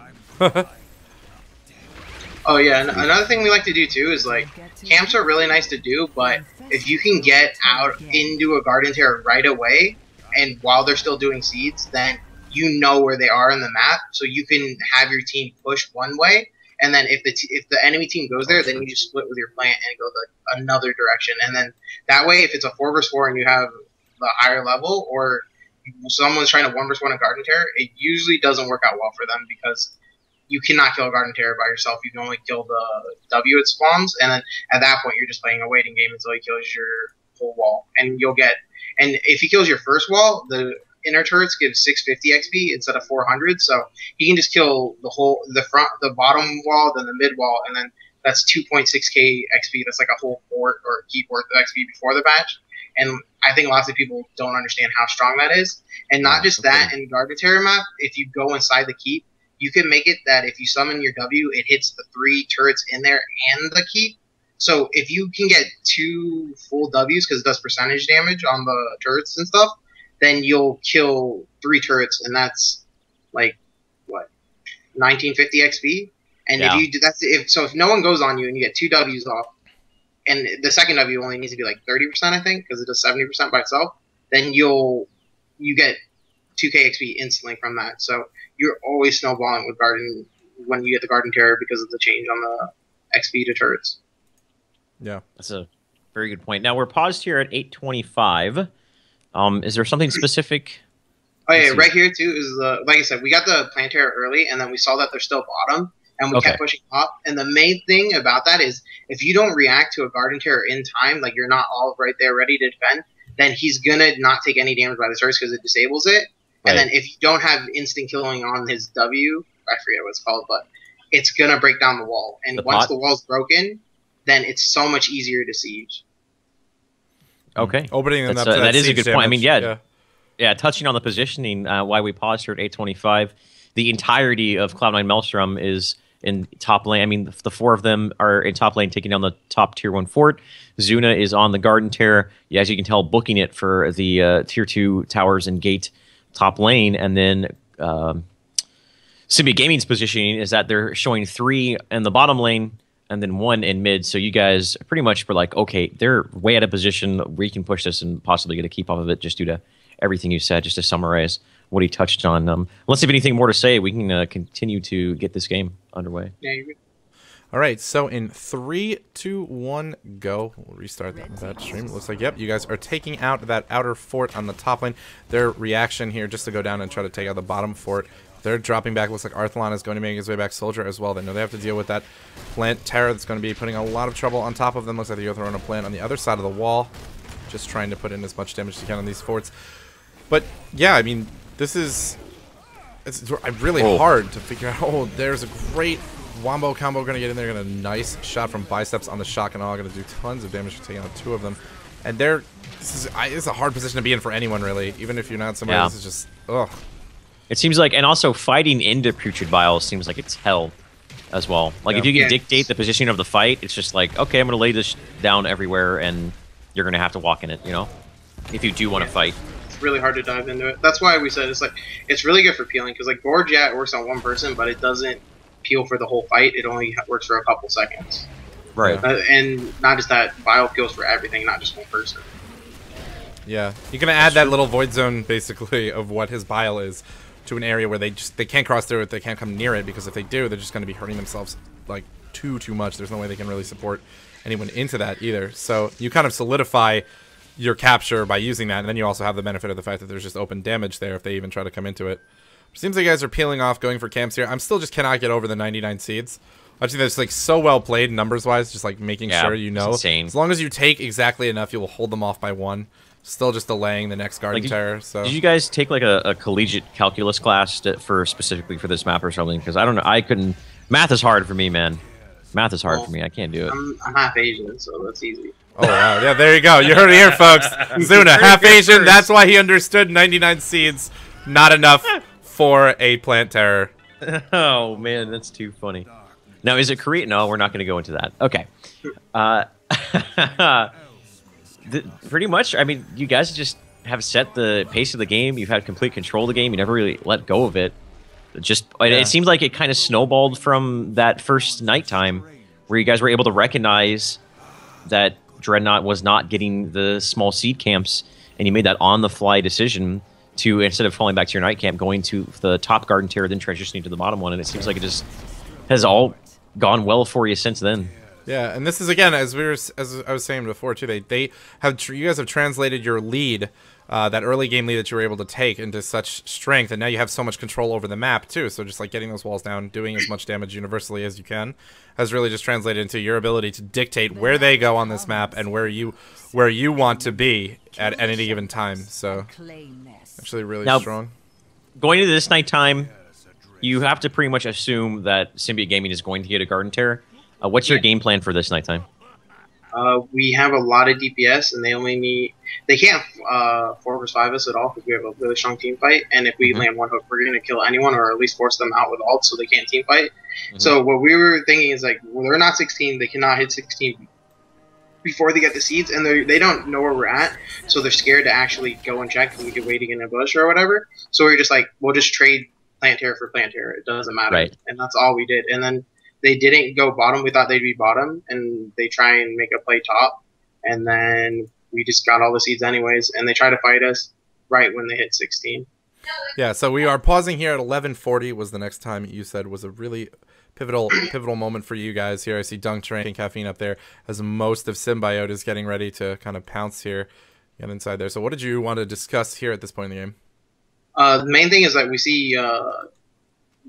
Oh yeah, and another thing we like to do too is like camps are really nice to do, but if you can get out into a garden terror right away, and while they're still doing seeds, then you know where they are in the map, so you can have your team push one way, and then if the enemy team goes there, then you just split with your plant and go another direction, and then that way, if it's a 4 vs 4 and you have the higher level, or someone's trying to 1 vs 1 a garden terror, it usually doesn't work out well for them because you cannot kill a garden terror by yourself. You can only kill the W it spawns, and then at that point you're just playing a waiting game until he kills your whole wall. And if he kills your first wall, the inner turrets give 650 XP instead of 400, so he can just kill the bottom wall, then the mid wall, and then that's 2.6k XP. That's like a whole fort or keep worth of XP before the patch. And I think lots of people don't understand how strong that is. And not just that, in garden terror map, if you go inside the keep, you can make it that if you summon your W, it hits the 3 turrets in there and the keep. So if you can get 2 full Ws, because it does percentage damage on the turrets and stuff, then you'll kill 3 turrets, and that's like, what, 1950 XP? And if you do if no one goes on you and you get 2 Ws off, and the second W only needs to be like 30%, I think, because it does 70% by itself, then you get 2k XP instantly from that. So you're always snowballing with garden when you get the garden terror because of the change on the XP to turrets. Yeah, that's a very good point. Now we're paused here at 825. Is there something specific? Oh yeah, right here too is like I said, we got the plant terror early, and then we saw that they're still bottom, and we kept pushing up. And the main thing about that is if you don't react to a garden terror in time, like you're not all right there ready to defend, then he's gonna not take any damage by the turrets because it disables it. And then if you don't have instant killing on his W, I forget what it's called, but it's going to break down the wall. And once the wall's broken, then it's so much easier to siege. Okay. Opening them up to that is a good damage. point. I mean, yeah, touching on the positioning, why we paused here at 825, the entirety of Cloud9 Maelstrom is in top lane. I mean, the 4 of them are in top lane taking down the top tier 1 fort. Zuna is on the garden terror. Yeah, as you can tell, booking it for the tier 2 towers and gate top lane, and then Simbi Gaming's positioning is that they're showing 3 in the bottom lane and then 1 in mid. So you guys pretty much were like, okay, they're way out of position. We can push this and possibly get a keep off of it just due to everything you said. Just to summarize what he touched on. Unless you have anything more to say, we can continue to get this game underway. Yeah, you're good. All right, so in 3, 2, 1, go. We'll restart that stream. It looks like, yep, you guys are taking out that outer fort on the top lane. Their reaction here just to go down and try to take out the bottom fort. They're dropping back. Looks like Arthalon is going to make his way back. Soldier as well. They know they have to deal with that plant terror that's going to be putting a lot of trouble on top of them. Looks like they're throwing a plant on the other side of the wall. Just trying to put in as much damage as you can on these forts. But, yeah, I mean, this is... It's really hard to figure out. Oh, there's a great... Wombo combo going to get in there, a nice shot from biceps on the shotgun. All going to do tons of damage for taking out 2 of them. And this is a hard position to be in for anyone, really. Even if you're not somebody, this is just, ugh. It seems like, and also fighting into Putrid Vial seems like it's hell as well. Like, if you can dictate the positioning of the fight, it's just like, okay, I'm going to lay this down everywhere, and you're going to have to walk in it, you know? If you do want to fight. It's really hard to dive into it. That's why we said it's really good for peeling, because, like, Gorge, it works on one person, but it doesn't peel for the whole fight. It only works for a couple seconds. Right. And not just that, Vial peels for everything, not just one person. Yeah. You're going to add that little void zone, basically, of what his bile is to an area where they can't cross through it, they can't come near it, because if they do, they're just going to be hurting themselves, like, too much. There's no way they can really support anyone into that either. So you kind of solidify your capture by using that, and then you also have the benefit of the fact that there's just open damage there if they even try to come into it. Seems like you guys are peeling off, going for camps here. I'm still just cannot get over the 99 seeds. I think that's like so well played numbers-wise, just like making sure you know. Insane. As long as you take exactly enough, you will hold them off by 1. Still just delaying the next Garden Terror. So did you guys take like a collegiate calculus class specifically for this map or something? Because I don't know, I couldn't. Math is hard for me, man. Math is hard for me. I can't do it. I'm half Asian, so that's easy. Oh wow, yeah, there you go. You heard it here, folks. Zuna, half Asian. That's why he understood 99 seeds, not enough for a plant terror. Oh man, that's too funny. Now, is it Korean? No, we're not going to go into that. Okay. Pretty much, I mean, you guys just have set the pace of the game. You've had complete control of the game. You never really let go of it. It seemed like it kind of snowballed from that first nighttime where you guys were able to recognize that Dreadnought was not getting the small seed camps, and you made that on-the-fly decision to, instead of falling back to your night camp, going to the top Garden Terror, then transitioning to the bottom one, and it seems like it just has all gone well for you since then. Yeah, and this is, again, as I was saying before too, you guys have translated your lead, that early game lead that you were able to take, into such strength, and now you have so much control over the map too. So just like getting those walls down, doing as much damage universally as you can, has really just translated into your ability to dictate where they go on this map and where you want to be at any given time. So actually, really strong. Going into this nighttime, you have to pretty much assume that Symbiote Gaming is going to get a Garden Terror. What's your game plan for this nighttime? We have a lot of DPS, and they can't 4v5 us at all because we have a really strong team fight. And if we land one hook, we're going to kill anyone, or at least force them out with ults so they can't team fight. So what we were thinking is, like, well, they're not 16, they cannot hit 16 before they get the seeds, and they don't know where we're at, so they're scared to actually go and check, and we get waiting in a bush or whatever. So we're just like, we'll just trade plant terror for plant terror. It doesn't matter. Right. And that's all we did. And then they didn't go bottom. We thought they'd be bottom, and they try and make a play top. And then we just got all the seeds anyways, and they try to fight us right when they hit 16. Yeah, so we are pausing here at 11:40 was the next time you said was a really pivotal moment for you guys here. I see Dunk Train and Caffeine up there as most of Symbiote is getting ready to kind of pounce here. Get inside there. So what did you want to discuss here at this point in the game? The main thing is that we see the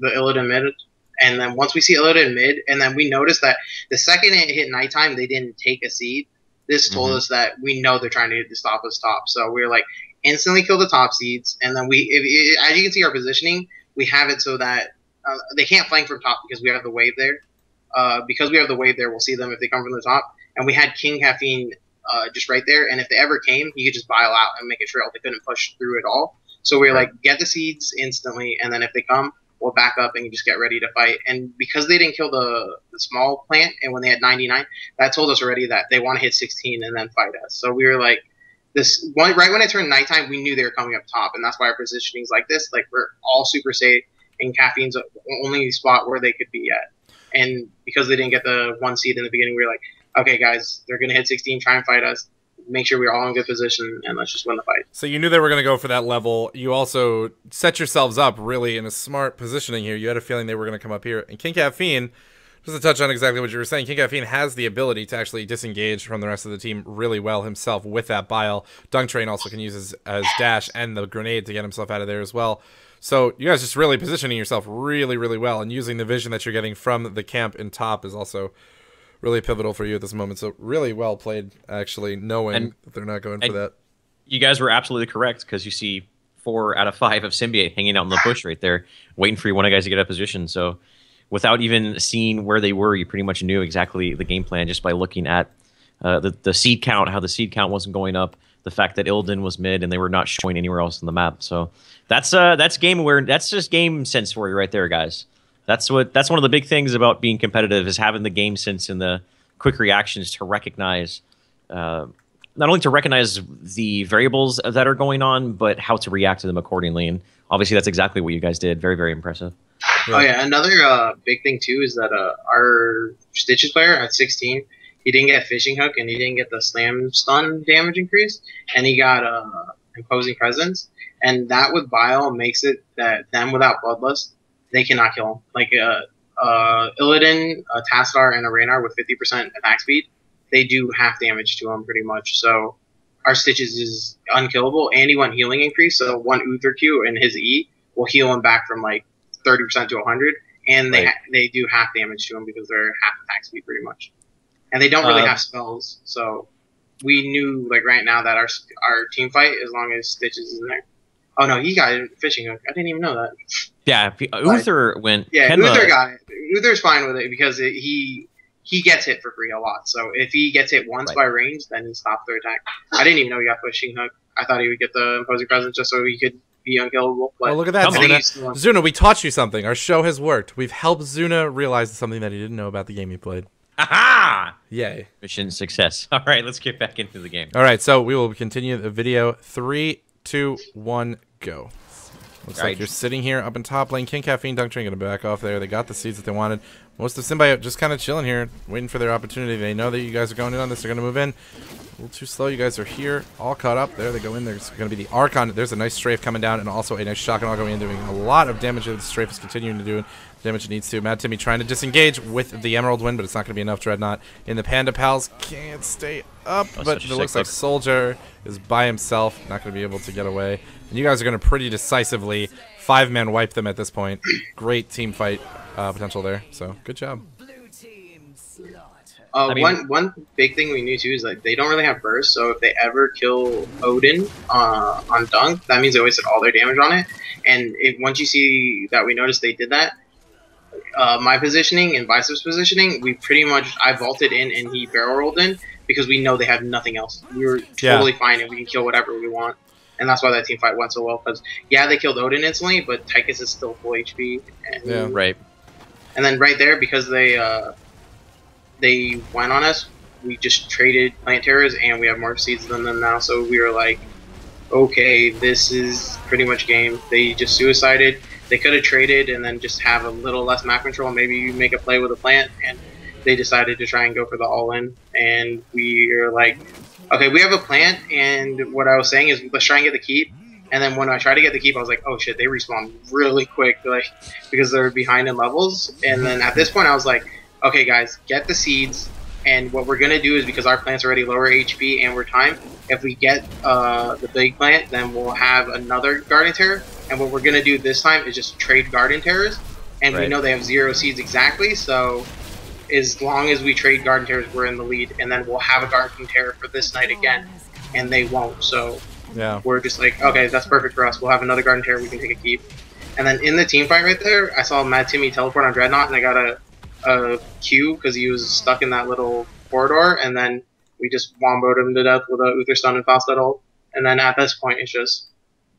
Illidan mid, and then once we see Illidan mid, and then we notice that the second it hit nighttime, they didn't take a seed. This told us that we know they're trying to stop us top. So we're like, instantly kill the top seeds, and then as you can see our positioning, we have it so that they can't flank from top because we have the wave there. Because we have the wave there, we'll see them if they come from the top. And we had King Caffeine just right there, and if they ever came, he could just bile out and make a trail. They couldn't push through at all. So we were like, get the seeds instantly, and then if they come, we'll back up and just get ready to fight. And because they didn't kill the small plant, and when they had 99, that told us already that they want to hit 16 and then fight us. So we were like, right when it turned nighttime, we knew they were coming up top, and that's why our positioning is like this. Like, we're all super safe, and Caffeine's the only spot where they could be at. And because they didn't get the 1 seed in the beginning, we were like, okay, guys, they're going to hit 16, try and fight us. Make sure we're all in good position, and let's just win the fight. So you knew they were going to go for that level. You also set yourselves up really in a smart positioning here. You had a feeling they were going to come up here. And King Caffeine, Just to touch on exactly what you were saying, King Caffeine has the ability to actually disengage from the rest of the team really well himself with that bile. Dunk Train also can use his dash and the grenade to get himself out of there as well. So you guys just really positioning yourself really, really well, and using the vision that you're getting from the camp in top is also really pivotal for you at this moment. So really well played, actually, knowing that they're not going for that. You guys were absolutely correct, because you see 4 out of 5 of Symbiote hanging out in the bush right there, waiting for one of you guys to get out of position. So without even seeing where they were, you pretty much knew exactly the game plan just by looking at the seed count, how the seed count wasn't going up, the fact that Illidan was mid and they were not showing anywhere else on the map. So that's game aware. That's just game sense for you right there, guys. That's one of the big things about being competitive, is having the game sense and the quick reactions to recognize, not only to recognize the variables that are going on, but how to react to them accordingly. And obviously that's exactly what you guys did. Very, very impressive. Yeah. Oh yeah, another big thing too is that our Stitches player at 16, he didn't get Fishing Hook and he didn't get the Slam Stun damage increase, and he got Imposing Presence, and that with Bile makes it that them without Bloodlust, they cannot kill him. Like Illidan, a Tassadar, and a Raynar with 50% attack speed, they do half damage to him pretty much. So our Stitches is unkillable, and he went healing increase, so one Uther Q and his E will heal him back from like 30% to 100, and they do half damage to him because they're half attack speed pretty much, and they don't really have spells. So we knew like right now that our team fight, as long as Stitches is in there. Oh no, he got a Fishing Hook. I didn't even know that. Yeah, Uther went. Yeah, Uther got it. Uther's fine with it because he gets hit for free a lot. So if he gets hit once by range, then he stops their attack. I didn't even know he got Fishing Hook. I thought he would get the Imposing Presence just so he could be unkillable. But well, look at that, Zuna. Zuna, we taught you something. Our show has worked. We've helped Zuna realize something that he didn't know about the game he played. Aha! Yay. Mission success. All right, let's get back into the game. All right, so we will continue the video. 3, 2, 1, go. Looks like you're sitting here up in top lane. King Caffeine, Dunk Train, gonna back off there. They got the seeds that they wanted. Most of Symbiote just kind of chilling here, waiting for their opportunity. They know that you guys are going in on this. They're gonna move in. A little too slow. You guys are here, all caught up. There they go in. There's going to be the Archon. There's a nice strafe coming down, and also a nice shotgun all going in, doing a lot of damage. The strafe is continuing to do damage it needs to. Mad Timmy trying to disengage with the Emerald Wind, but it's not going to be enough. Dreadnought in the Panda Pals can't stay up, but it looks like Soldier is by himself, not going to be able to get away. And you guys are going to pretty decisively 5-man wipe them at this point. Great team fight potential there, so good job. One big thing we knew too is like they don't really have burst, so if they ever kill Odin on Dunk, that means they wasted all their damage on it. And once you see that we noticed they did that, my positioning and Bicep's positioning, we pretty much I vaulted in and he barrel rolled in because we know they have nothing else. We were totally fine and we can kill whatever we want. And that's why that team fight went so well, because they killed Odin instantly, but Tychus is still full HP. And, and then right there, because they went on us, we just traded Plant Terrors, and we have more seeds than them now, so we were like, okay, this is pretty much game. They just suicided. They could have traded and then just have a little less map control, maybe make a play with a plant, and they decided to try and go for the all-in, and we are like, okay, we have a plant, and what I was saying is let's try and get the keep. And then when I tried to get the keep, I was like, oh shit, they respawn really quick, like, because they're behind in levels. And then at this point, I was like, okay, guys, get the seeds. And what we're going to do is, because our plant's already lower HP and we're timed, if we get the big plant, then we'll have another Garden Terror. And what we're going to do this time is just trade Garden Terrors. And we know they have 0 seeds exactly, so as long as we trade Garden Terrors, we're in the lead. And then we'll have a Garden Terror for this night again, and they won't. So we're just like, okay, that's perfect for us. We'll have another Garden Terror, we can take a keep. And then in the team fight right there, I saw Mad Timmy teleport on Dreadnought, and I got a Q because he was stuck in that little corridor, and then we just womboed him to death with a Uther Stun and Fast ult. And then at this point, it's just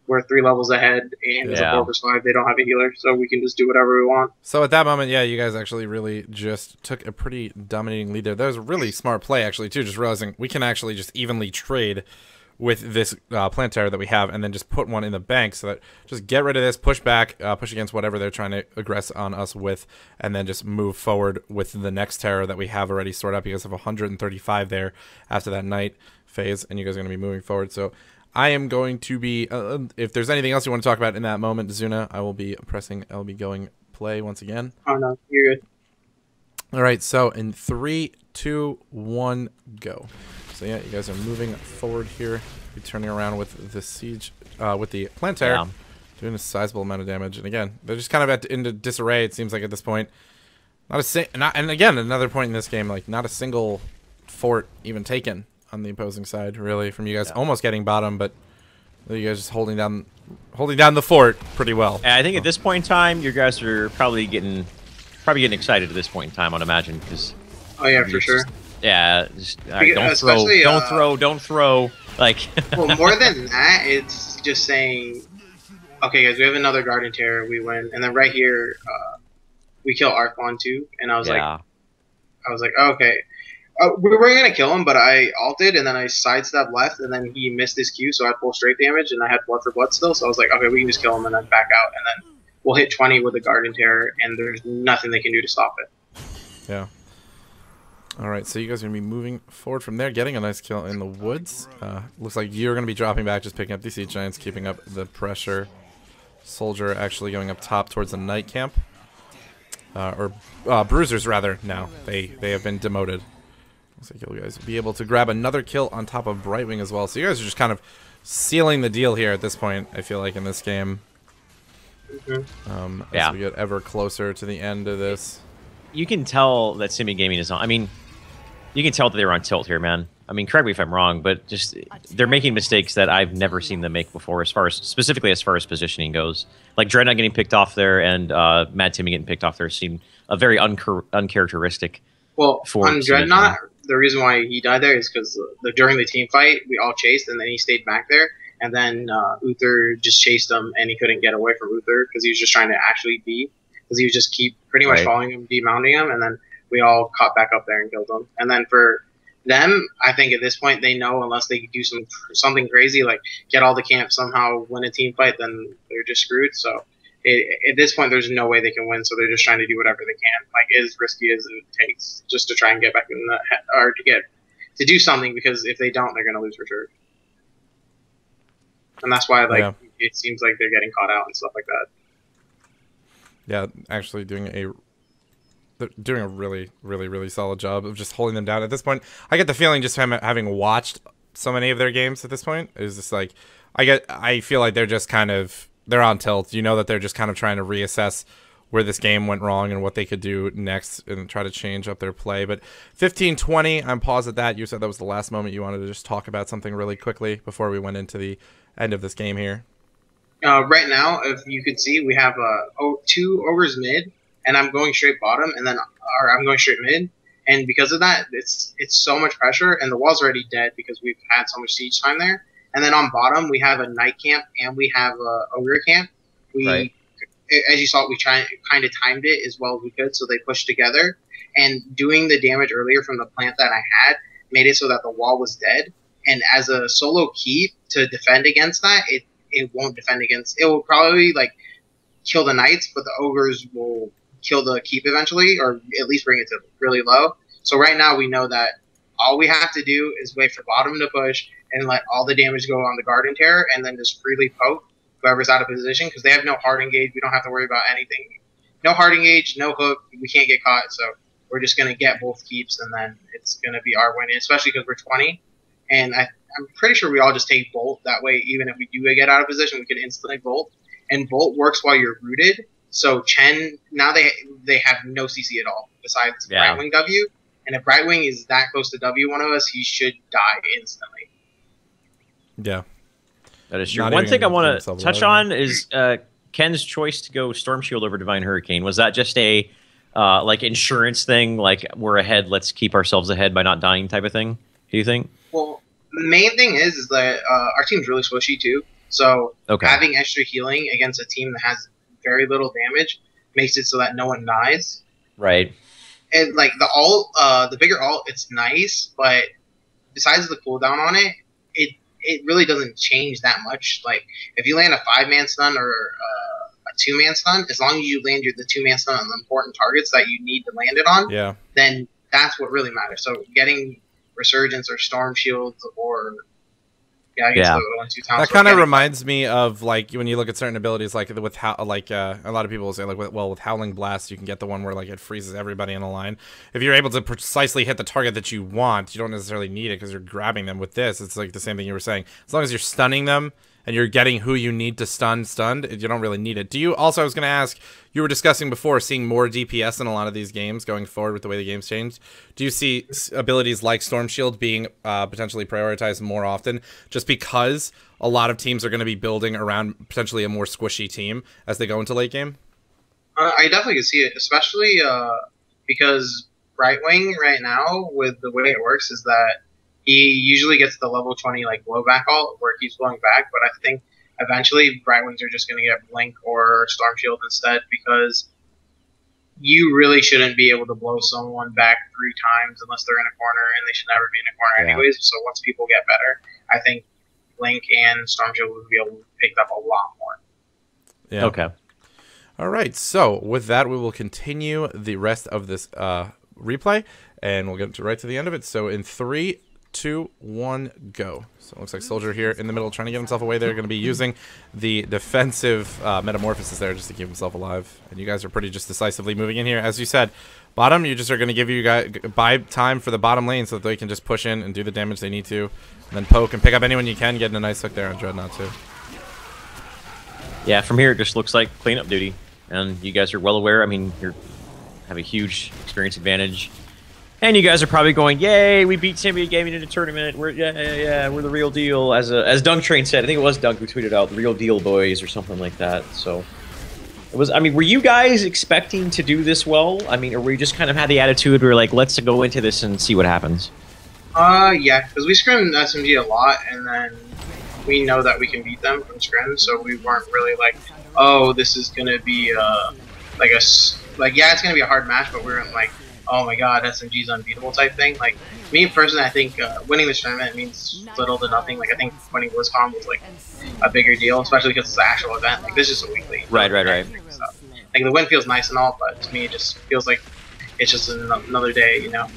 we're 3 levels ahead, and it's a 4 vs 5. They don't have a healer, so we can just do whatever we want. So at that moment, you guys actually really just took a pretty dominating lead there. That was a really smart play, actually, too, just realizing we can actually just evenly trade with this plant terror that we have, and then just put one in the bank, so that just get rid of this, push back, push against whatever they're trying to aggress on us with, and then just move forward with the next terror that we have already stored up. You guys have 135 there after that night phase, and you guys are going to be moving forward. So I am going to be, if there's anything else you want to talk about in that moment, Zuna, I will be pressing, I'll be going play once again. Oh no, you're good. All right, so in 3, 2, 1, go. So yeah, you guys are moving forward here. You're turning around with the siege, with the planetary, doing a sizable amount of damage. And again, they're just kind of into disarray. It seems like at this point, and again, another point in this game, like not a single fort even taken on the opposing side, really, from you guys. Almost getting bottom, but you guys just holding down the fort pretty well. And I think at this point in time, you guys are probably getting excited at this point in time, I'd imagine, because. Oh yeah, for sure. Yeah, don't throw. Like. Well, more than that, it's just saying, okay, guys, we have another Garden Terror, we win, and then right here, we kill Archon too, and I was like, oh, okay. We were gonna kill him, but I ulted and then I sidestepped left, and then he missed his Q, so I had full straight damage, and I had blood for blood still. So I was like, okay, we can just kill him and then back out, and then we'll hit 20 with the Garden Terror, and there's nothing they can do to stop it. Yeah. All right, so you guys are gonna be moving forward from there, getting a nice kill in the woods. Looks like you're gonna be dropping back, just picking up these siege giants, keeping up the pressure. Soldier actually going up top towards the night camp, or bruisers rather. Now they have been demoted. Looks like you guys will be able to grab another kill on top of Brightwing as well. So you guys are just kind of sealing the deal here at this point, I feel like, in this game. As we get ever closer to the end of this. You can tell that Simi Gaming is on. I mean, you can tell that they're on tilt here, man. I mean, correct me if I'm wrong, but just they're making mistakes that I've never seen them make before, specifically as far as positioning goes. Like Dreadnought getting picked off there and Mad Timmy getting picked off there seemed a very uncharacteristic. Well, on Dreadnought, the reason why he died there is because during the team fight, we all chased, and then he stayed back there. And then Uther just chased him, and he couldn't get away from Uther because he was just trying to actually because he was just pretty much following him, demounting him, and then we all caught back up there and killed him. And then for them, I think at this point they know unless they do something crazy like get all the camps somehow, win a team fight, then they're just screwed. So at this point, there's no way they can win. So they're just trying to do whatever they can, like as risky as it takes, just to try and get back in the or to do something. Because if they don't, they're going to lose for sure. And that's why it seems like they're getting caught out and stuff like that. Yeah, actually doing a really, really, really solid job of just holding them down. At this point, I get the feeling, just having watched so many of their games at this point, is just like I feel like they're just kind of on tilt. You know that they're just kind of trying to reassess where this game went wrong and what they could do next and try to change up their play. But 15-20, I'm paused at that. You said that was the last moment you wanted to just talk about something really quickly before we went into the end of this game here. Right now, if you could see, we have 2 ogres mid, and I'm going straight bottom, and then I'm going straight mid. And because of that, it's so much pressure, and the wall's already dead because we've had so much siege time there. And then on bottom, we have a night camp and we have a ogre camp. As you saw, we kind of timed it as well as we could, so they pushed together. And doing the damage earlier from the plant that I had made it so that the wall was dead. And as a solo keep to defend against that, it won't defend against. It will probably kill the knights, but the ogres will kill the keep eventually, or at least bring it to really low. So right now we know that all we have to do is wait for bottom to push and let all the damage go on the Garden Terror, and then just freely poke whoever's out of position, because they have no hard engage. We don't have to worry about anything. No hard engage, no hook. We can't get caught, so we're just going to get both keeps, and then it's going to be our win, especially because we're 20. And I'm pretty sure we all just take Bolt. That way, even if we do get out of position, we can instantly Bolt. And Bolt works while you're rooted. So Chen, now they have no CC at all, besides Brightwing W. And if Brightwing is that close to W one of us, he should die instantly. Yeah. That is true. One thing I want to touch on is Ken's choice to go Storm Shield over Divine Hurricane. Was that just a insurance thing, like we're ahead, let's keep ourselves ahead by not dying type of thing? Do you think? Well, the main thing is that our team's really squishy too. So having extra healing against a team that has very little damage makes it so that no one dies. Right. And the bigger ult, it's nice, but besides the cooldown on it, it really doesn't change that much. Like if you land a 5-man stun or a 2-man stun, as long as you land the 2-man stun on the important targets that you need to land it on, then that's what really matters. So getting Resurgence or Storm Shields or Yeah, I guess Yeah. the only 2 times. That kind of reminds me of like when you look at certain abilities, like with how, like a lot of people will say, like, with Howling Blast, you can get the one where like it freezes everybody in a line. If you're able to precisely hit the target that you want, you don't necessarily need it because you're grabbing them. With this, it's like the same thing you were saying. As long as you're stunning them and you're getting who you need to stunned, you don't really need it. Do you also? I was going to ask. You were discussing before seeing more DPS in a lot of these games going forward with the way the game's changed. Do you see abilities like Storm Shield being potentially prioritized more often just because a lot of teams are going to be building around potentially a more squishy team as they go into late game? I definitely can see it, especially because Right Wing right now, with the way it works, is that he usually gets the level 20 like blowback ult where he keeps blowing back, but I think eventually Right Wings are just going to get Blink or Storm Shield instead, because you really shouldn't be able to blow someone back 3 times unless they're in a corner, and they should never be in a corner anyways. So once people get better, I think Blink and Storm Shield will be able to pick up a lot more. Yeah. Okay. All right. So with that, we will continue the rest of this replay, and we'll get right to the end of it. So in 3, 2, 1, go. So it looks like Soldier here in the middle trying to get himself away. They're going to be using the defensive metamorphosis there just to keep himself alive. And you guys are pretty just decisively moving in here. As you said, bottom, you just are going to give you guys buy time for the bottom lane so that they can just push in and do the damage they need to. And then poke and pick up anyone you can, getting a nice hook there on Dreadnought too. Yeah, from here it just looks like cleanup duty. And you guys are well aware, I mean, you have a huge experience advantage. And you guys are probably going, "Yay, we beat Timmy Gaming in a tournament. We're we're the real deal." As Dunk Train said, I think it was Dunk who tweeted out, "The real deal, boys," or something like that. So it was. I mean, were you guys expecting to do this well? I mean, or were you just kind of had the attitude where like, let's go into this and see what happens? Yeah, because we scrimmed SMG a lot, and then we know that we can beat them from scrim, so we weren't really like, "Oh, this is gonna be yeah, it's gonna be a hard match," but we weren't like, "Oh my god, SMG's unbeatable" type thing. Like, me personally, I think winning this tournament means little to nothing. Like, I think winning BlizzCon was like a bigger deal, especially because it's an actual event. Like, this is just a weekly. Right. So, like, the win feels nice and all, but to me, it just feels like it's just another day, you know.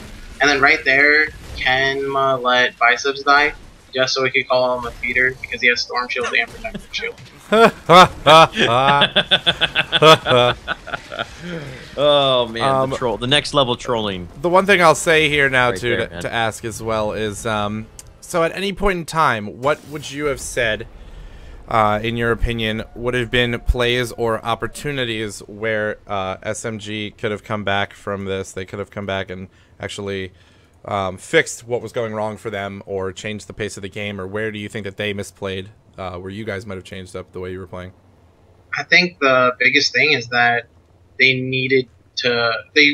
And then right there, Kenma let Biceps die just so we could call him a feeder because he has Storm Shield and Protective Shield. Oh man, the troll, the next level trolling. The one thing I'll say here now Right too there, to ask as well is, so at any point in time, what would you have said, in your opinion, would have been plays or opportunities where SMG could have come back from this? They could have come back and actually fixed what was going wrong for them or changed the pace of the game, or where do you think that they misplayed, where you guys might have changed up the way you were playing? I think the biggest thing is that they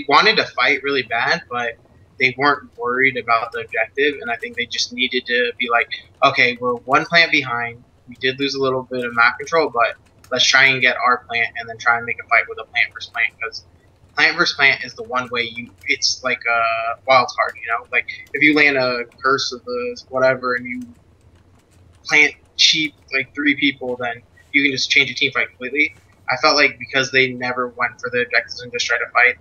wanted to fight really bad, but they weren't worried about the objective, and I think they just needed to be like, okay, we're 1 plant behind, we did lose a little bit of map control, but let's try and get our plant and then try and make a fight with a plant versus plant, because plant versus plant is the one way it's like a wild card, you know? Like, if you land a curse of the whatever and you plant cheap like 3 people, then you can just change your team fight completely. I felt like because they never went for the objectives and just tried to fight,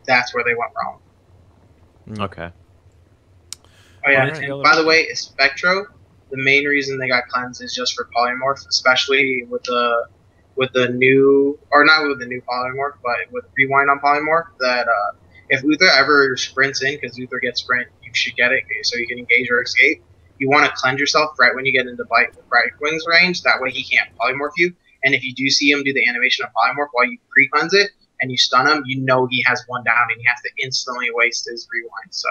that's where they went wrong. Okay. Oh yeah, Right. and by the way, Spectro, the main reason they got cleansed is just for polymorph, especially with the new, or not with the new polymorph, but with rewind on polymorph, that if Uther ever sprints in, because Uther gets sprint, you should get it so you can engage or escape. You want to cleanse yourself right when you get into Bright Wings range, that way he can't polymorph you. And if you do see him do the animation of polymorph while you pre-cleanse it, and you stun him, you know he has 1 down and he has to instantly waste his rewind. So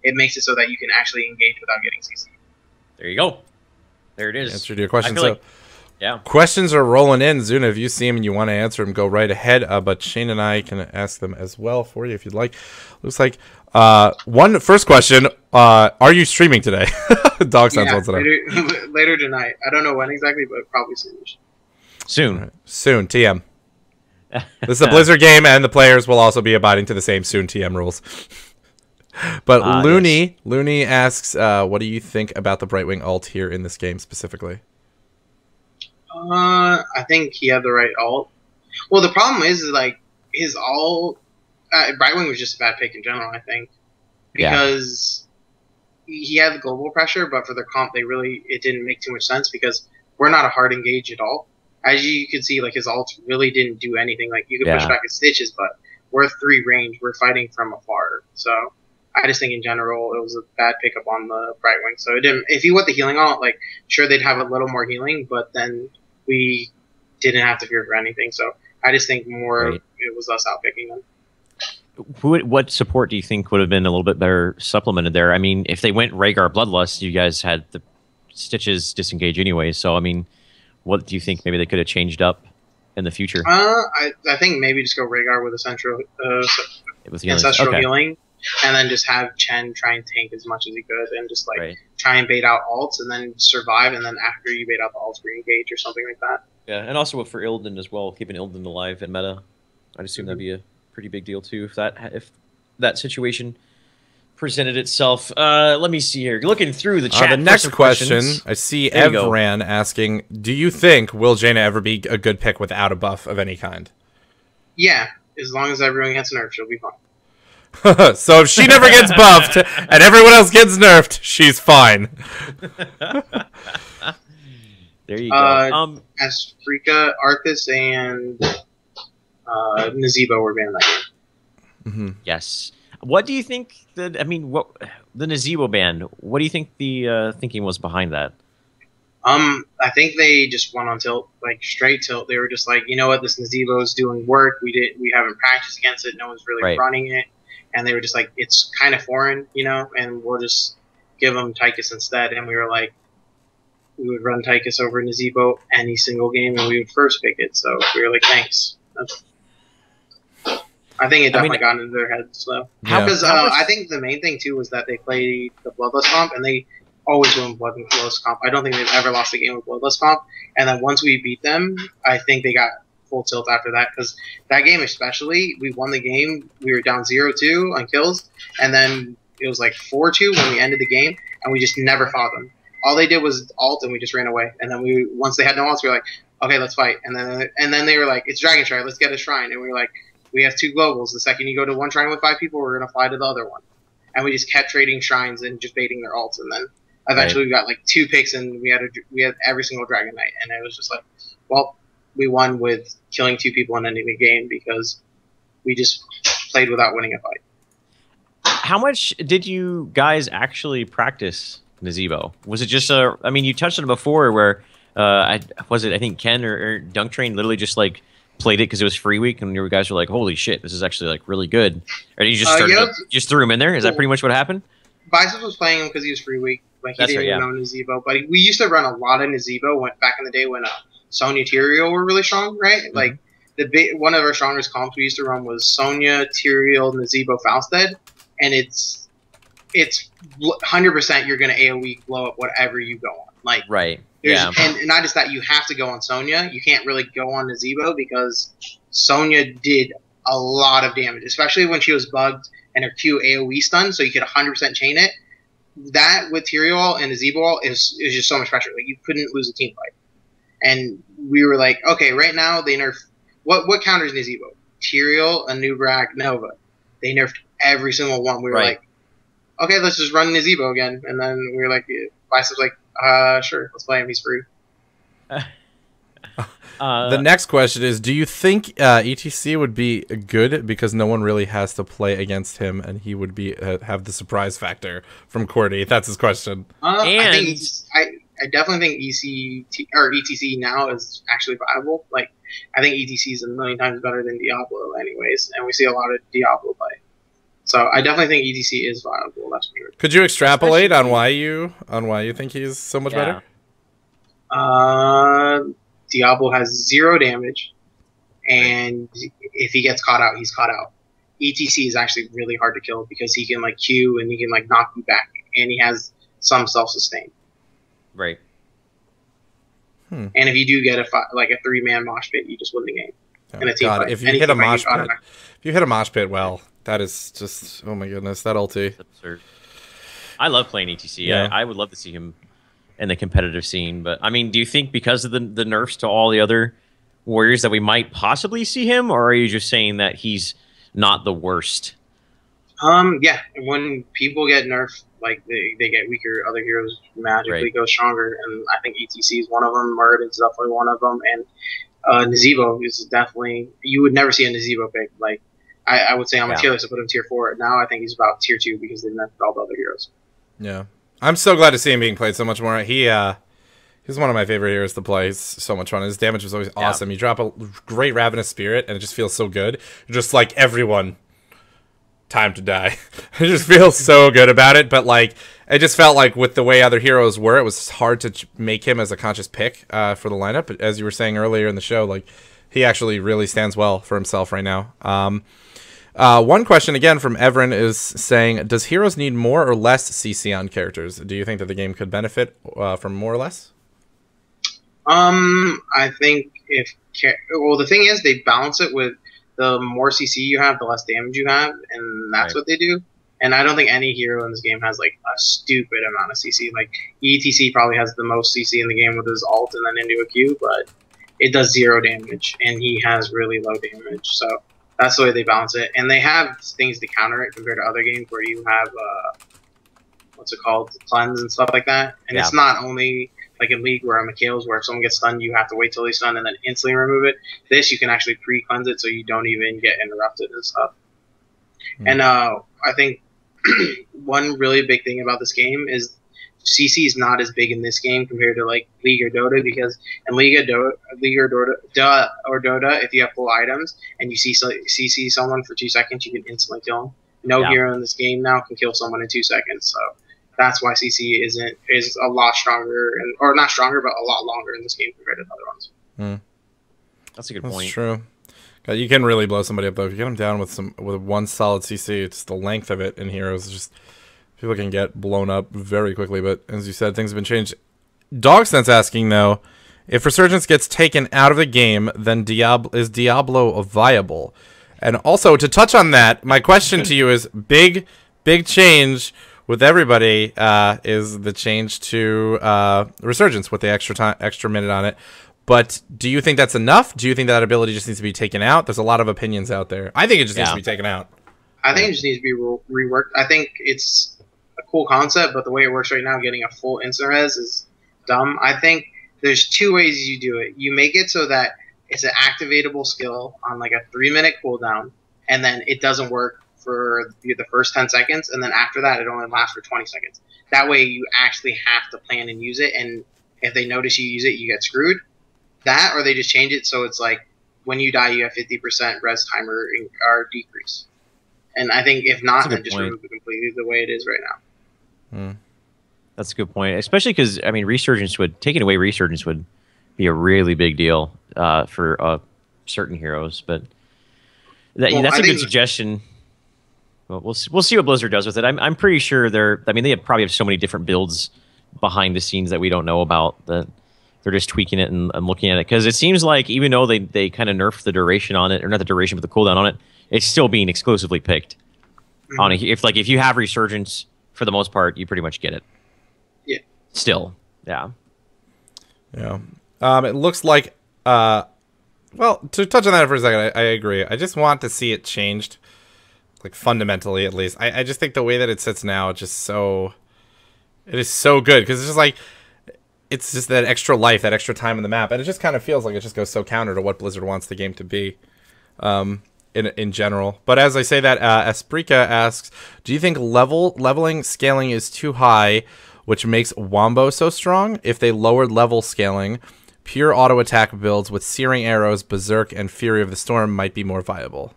it makes it so that you can actually engage without getting CC. There you go. There it is. Answer to your question. So, yeah. Questions are rolling in. Zuna, if you see them and you want to answer them, go right ahead. But Shane and I can ask them as well for you if you'd like. Looks like first question, are you streaming today? Dog sounds wants to know. Later tonight. I don't know when exactly, but probably soon. Soon. Right. Soon, TM. This is a Blizzard game, and the players will also be abiding to the same soon TM rules. But Looney asks, what do you think about the Brightwing ult here in this game specifically? I think he had the right ult. Well, the problem is like his ult. Brightwing was just a bad pick in general, I think, because he had the global pressure, but for their comp, it didn't make too much sense because we're not a hard engage at all. As you could see, like his ult really didn't do anything. Like you could push back his stitches, but we're 3 range. We're fighting from afar. So I just think in general it was a bad pickup on the Brightwing. So it didn't. If you went the healing on, like sure they'd have a little more healing, but then we didn't have to fear for anything. So I just think more it was us outpicking them. What support do you think would have been a little bit better supplemented there? I mean, if they went Rhaegar Bloodlust, you guys had the stitches disengage anyway. So I mean, what do you think maybe they could have changed up in the future? I think maybe just go Rhaegar with ancestral healing, and then just have Chen try and tank as much as he could, and just like try and bait out ults, and then survive, and then after you bait out the ults, re-engage or something like that. Yeah, and also for Illidan as well, keeping Illidan alive in meta. I'd assume that'd be a pretty big deal too if that situation presented itself. Let me see here. Looking through the chat. The next question, I see Evran asking, do you think will Jaina ever be a good pick without a buff of any kind? Yeah, as long as everyone gets nerfed, she'll be fine. So if she never gets buffed and everyone else gets nerfed, she's fine. There you go. Asprika, Arthas, and Nazebo were banned that game. Yes. What do you think? The Nazebo ban? What do you think the thinking was behind that? I think they just went on tilt, like straight tilt. They were just like, you know what, this Nazebo is doing work. We haven't practiced against it. No one's really running it, and they were just like, it's kind of foreign, you know, and we'll just give them Tychus instead. And we were like, we would run Tychus over Nazebo any single game, and we would first pick it. So we were like, thanks. I think it definitely got into their heads, though. Because I think the main thing, too, was that they played the Bloodlust comp, and they always win Bloodlust comp. I don't think they've ever lost a game with Bloodlust comp. And then once we beat them, I think they got full tilt after that. Because that game especially, we won the game. We were down 0-2 on kills. And then it was like 4-2 when we ended the game, and we just never fought them. All they did was ult, and we just ran away. And then once they had no ults, we were like, okay, let's fight. And then they were like, it's Dragon Shrine, let's get a shrine. And we were like, we have 2 globals. The second you go to one shrine with 5 people, we're going to fly to the other one. And we just kept trading shrines and just baiting their ults. And then eventually we got like 2 picks, and we had every single Dragon Knight. And it was just like, well, we won with killing 2 people and ending the game because we just played without winning a fight. How much did you guys actually practice Nazebo? Was it just I mean, you touched on it before where, I think Ken or Dunk Train literally just like played it because it was free week, and you guys were like, "Holy shit, this is actually like really good." Or you just just threw him in there? Is that pretty much what happened? Biceps was playing him because he was free week, like he didn't even know Nazebo. But we used to run a lot of Nazebo back in the day when Sonya Tyrael were really strong, right? Like one of our strongest comps we used to run was Sonya, Tyrael, Nazebo, Falstead, and it's 100% you're gonna AoE blow up whatever you go on, like And not just that, you have to go on Sonya. You can't really go on Nazebo because Sonya did a lot of damage, especially when she was bugged and her Q AoE stunned, so you could 100% chain it. That with Tyrael and Nazebo is just so much pressure. Like you couldn't lose a team fight. And we were like, okay, right now they nerf what counters Nazebo? Tyrael, Anubrak, Nova. They nerfed every single one. We were like, okay, let's just run Nazebo again. And then we were like, Biceps like, sure, let's play him. He's free. The next question is, do you think ETC would be good because no one really has to play against him, and he would be have the surprise factor from Cordy? That's his question. I definitely think ETC now is actually viable. Like, I think ETC is a million times better than Diablo, anyways, and we see a lot of Diablo play. So I definitely think ETC is viable. That's for sure. Could you extrapolate on why you think he's so much better? Diablo has 0 damage, and if he gets caught out, he's caught out. ETC is actually really hard to kill because he can like Q and he can like knock you back, and he has some self-sustain. Right. And if you do get a 3-man mosh pit, you just win the game. In a team fight. If you hit a mosh pit, well, that is just, oh my goodness, that ulti. That's absurd. I love playing ETC. Yeah. I would love to see him in the competitive scene, but I mean, do you think because of the nerfs to all the other warriors that we might possibly see him, or are you just saying that he's not the worst? Yeah, when people get nerfed, like they get weaker, other heroes magically Right. go stronger, and I think ETC is one of them. Murd is definitely one of them, and Nazebo is definitely, you would never see a Nazebo pick. Like I would say on my Yeah. tier list I put him tier 4. Now I think he's about tier 2 because they nerfed all the other heroes. Yeah. I'm so glad to see him being played so much more. He's one of my favorite heroes to play. He's so much fun. His damage was always awesome. You drop a great Ravenous Spirit, and it just feels so good. Just like everyone, time to die. It just feels so good about it. But like, it just felt like with the way other heroes were, it was hard to make him as a conscious pick for the lineup. But as you were saying earlier in the show, like he actually really stands well for himself right now. One question again from Everin is saying, does heroes need more or less CC on characters? Do you think that the game could benefit from more or less? I think the thing is they balance it with the more CC you have, the less damage you have, and that's what they do. And I don't think any hero in this game has like a stupid amount of CC. Like ETC probably has the most CC in the game with his ult and then into a Q, but it does 0 damage, and he has really low damage. So that's the way they balance it. And they have things to counter it compared to other games where you have what's it called, cleanse and stuff like that. And it's not only like in League where Mikhail's, where if someone gets stunned, you have to wait till he's stunned and then instantly remove it. This, you can actually pre-cleanse it so you don't even get interrupted and stuff. And I think one really big thing about this game is CC is not as big in this game compared to like League or Dota, because in League or Dota, if you have full items and you CC someone for 2 seconds, you can instantly kill them. No hero in this game now can kill someone in 2 seconds, so that's why CC is a lot stronger, or not stronger, but a lot longer in this game compared to the other ones. That's a good point. That's true. God, you can really blow somebody up though. If you get them down with one solid CC, it's the length of it in heroes. It's just people can get blown up very quickly. But as you said, things have been changed. Dogsense asking though, if Resurgence gets taken out of the game, then is Diablo viable? And also to touch on that, my question to you is big change with everybody is the change to Resurgence with the extra minute on it. But do you think that's enough? Do you think that ability just needs to be taken out? There's a lot of opinions out there. I think it just needs to be taken out. I think it just needs to be reworked. I think it's a cool concept, but the way it works right now, getting a full instant res is dumb. I think there's 2 ways you do it. You make it so that it's an activatable skill on like a 3-minute cooldown, and then it doesn't work for the first 10 seconds, and then after that, it only lasts for 20 seconds. That way, you actually have to plan and use it, and if they notice you use it, you get screwed. That, or they just change it so it's like when you die, you have 50% res timer or decrease. And I think if not, then just remove it completely the way it is right now. That's a good point, especially because I mean, taking away Resurgence would be a really big deal for certain heroes. But that's a good suggestion. Well, we'll see what Blizzard does with it. I'm pretty sure they probably have so many different builds behind the scenes that we don't know about, that they're just tweaking it and looking at it, because it seems like even though they kind of nerfed the duration on it, or not the duration but the cooldown on it, it's still being exclusively picked on if you have Resurgence, for the most part you pretty much get it. Yeah. Still. Yeah. It looks like well, to touch on that for a second, I agree. I just want to see it changed, like fundamentally at least. I just think the way that it sits now, it is so good, because it's just like, it's just that extra life, that extra time in the map, and it just kind of feels like it just goes so counter to what Blizzard wants the game to be, in general. But as I say that, Esprika asks, do you think leveling scaling is too high, which makes Wombo so strong? If they lowered level scaling, pure auto attack builds with Searing Arrows, Berserk, and Fury of the Storm might be more viable.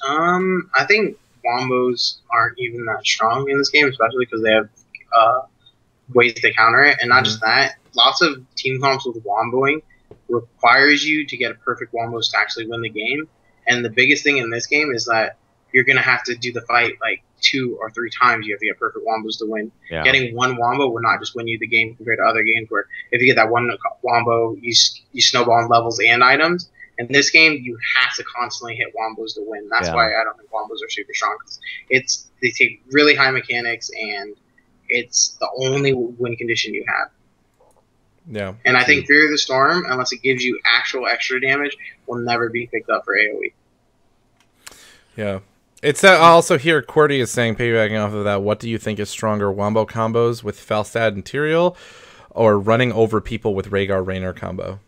I think Wombos aren't even that strong in this game, especially because they have ways to counter it, and not just that. Lots of team comps with womboing requires you to get a perfect wombos to actually win the game, and the biggest thing in this game is that you're going to have to do the fight like 2 or 3 times. You have to get perfect wombos to win. Getting one wombo will not just win you the game compared to other games where if you get that one wombo, you snowball on levels and items. In this game, you have to constantly hit wombos to win. That's why I don't think wombos are super strong. They take really high mechanics, and it's the only win condition you have. Yeah. And I think Fury of the Storm, unless it gives you actual extra damage, will never be picked up for AoE. Yeah. It's also here. QWERTY is saying, piggybacking off of that, what do you think is stronger, wombo combos with Falstad and Tyrael, or running over people with Rhaegar Raynor combo?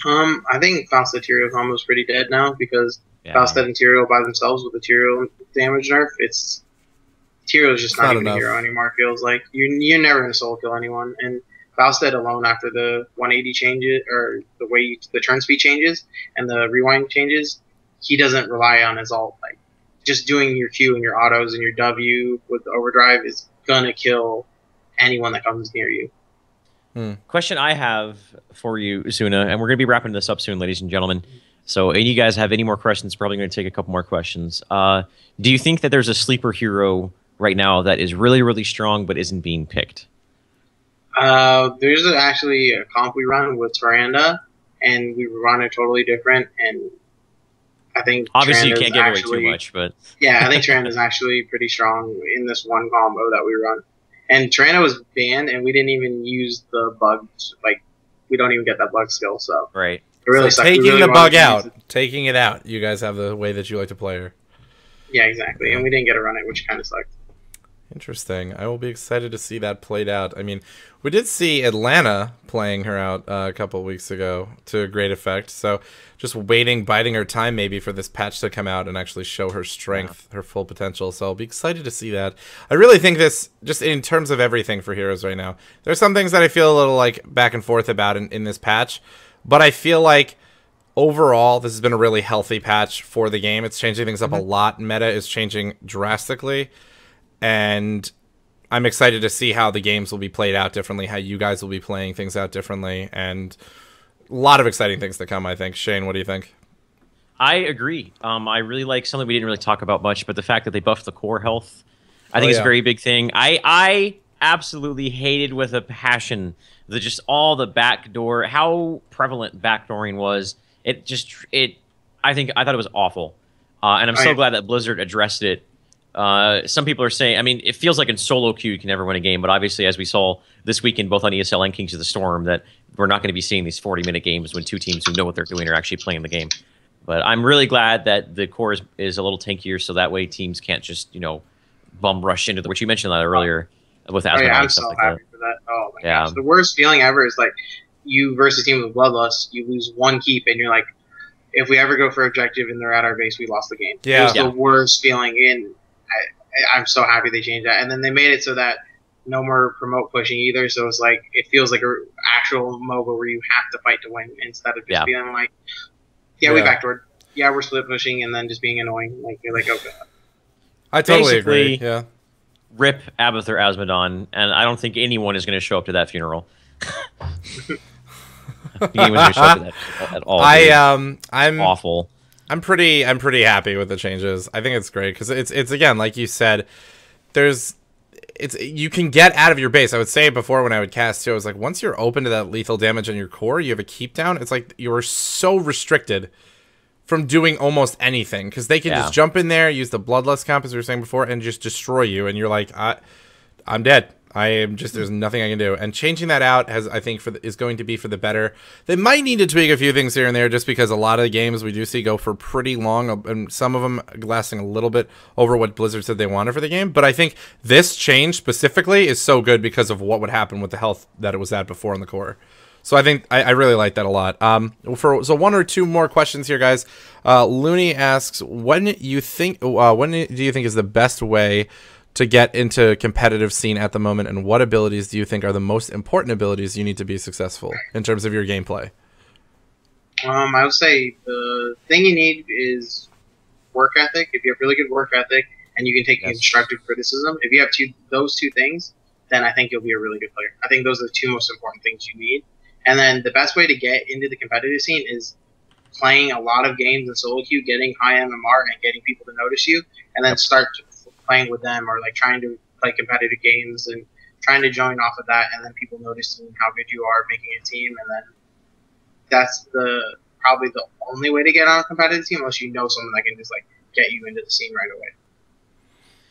I think Falstad Tyrael combo is pretty dead now because Falstad and Tyrael by themselves with the Tyrael damage nerf, Tyrael is just not even a hero anymore. It feels like you're never gonna solo kill anyone, and Falstad alone after the 180 changes or the way the turn speed changes and the rewind changes, he doesn't rely on his ult. Like just doing your Q and your autos and your W with the overdrive is gonna kill anyone that comes near you. Question I have for you, Zuna, and we're going to be wrapping this up soon, ladies and gentlemen. So, if you guys have any more questions, probably going to take a couple more questions. Do you think that there's a sleeper hero right now that is really, really strong but isn't being picked? There's actually a comp we run with Tyrande, and we run it totally different. And I think obviously Tyranda's you can't give away too much, but yeah, I think Tyrande is actually pretty strong in this one combo that we run. And Tyrande was banned, and we didn't even use the bugs. Like, we don't even get that bug skill, so right. It really so sucks. taking really the bug out, taking it out. You guys have the way that you like to play her. Yeah, exactly. And we didn't get to run it, which kind of sucked. Interesting. I will be excited to see that played out. I mean, we did see Atlanta playing her out a couple of weeks ago to great effect. So just waiting, biding her time maybe for this patch to come out and actually show her strength, her full potential. So I'll be excited to see that. I really think this, just in terms of everything for heroes right now, there's some things that I feel a little like back and forth about in this patch. But I feel like overall, this has been a really healthy patch for the game. It's changing things up a lot. Meta is changing drastically. And I'm excited to see how the games will be played out differently, how you guys will be playing things out differently, and a lot of exciting things to come, I think. Shane, what do you think? I agree. I really like something we didn't really talk about much, but the fact that they buffed the core health, I think is a very big thing. I absolutely hated with a passion just all the backdoor, how prevalent backdooring was. I thought it was awful. And I'm so glad that Blizzard addressed it. Some people are saying, I mean, it feels like in solo queue you can never win a game, but obviously, as we saw this weekend, both on ESL and Kings of the Storm, that we're not going to be seeing these 40-minute games when two teams who know what they're doing are actually playing the game. But I'm really glad that the core is a little tankier, so that way teams can't just, bum rush into which you mentioned that earlier with Asmodee I'm and stuff so like happy for that. Oh my gosh. The worst feeling ever is like you versus a team with Bloodlust, you lose one keep, and you're like, if we ever go for objective and they're at our base, we lost the game. Yeah. It was the worst feeling in. I'm so happy they changed that, and then they made it so that no more promote pushing either. So it's like it feels like an actual MOBA where you have to fight to win instead of just being like, we backdoored, we're split pushing, and then just being annoying. Like you're like, oh god. I totally agree. Yeah. Rip Abathur Asmodon, and I don't think anyone is going to show up to that funeral. Anyone's going to show up to that at all. I'm awful. I'm pretty happy with the changes. I think it's great because it's again, like you said, you can get out of your base. I would say before when I would cast too, I was like, once you're open to that lethal damage on your core, you have a keep down. It's like you're so restricted from doing almost anything because they can just jump in there, use the Bloodlust comp as we were saying before, and just destroy you. And you're like, I'm dead. I am just, there's nothing I can do. And changing that out I think is going to be for the better. They might need to tweak a few things here and there just because a lot of the games we do see go for pretty long, and some of them lasting a little bit over what Blizzard said they wanted for the game. But I think this change specifically is so good because of what would happen with the health that it was at before in the core. So I think I really like that a lot. So one or two more questions here, guys. Looney asks, when do you think is the best way to get into competitive scene at the moment, and what abilities do you think are the most important abilities you need to be successful in terms of your gameplay? I would say the thing you need is work ethic. If you have really good work ethic and you can take constructive criticism, if you have those two things, then I think you'll be a really good player. I think those are the two most important things you need. And then the best way to get into the competitive scene is playing a lot of games in solo queue, getting high MMR, and getting people to notice you, and then start playing with them or like trying to play competitive games and trying to join off of that, and then people noticing how good you are making a team, and then that's probably the only way to get on a competitive team unless you know someone that can just like get you into the scene right away.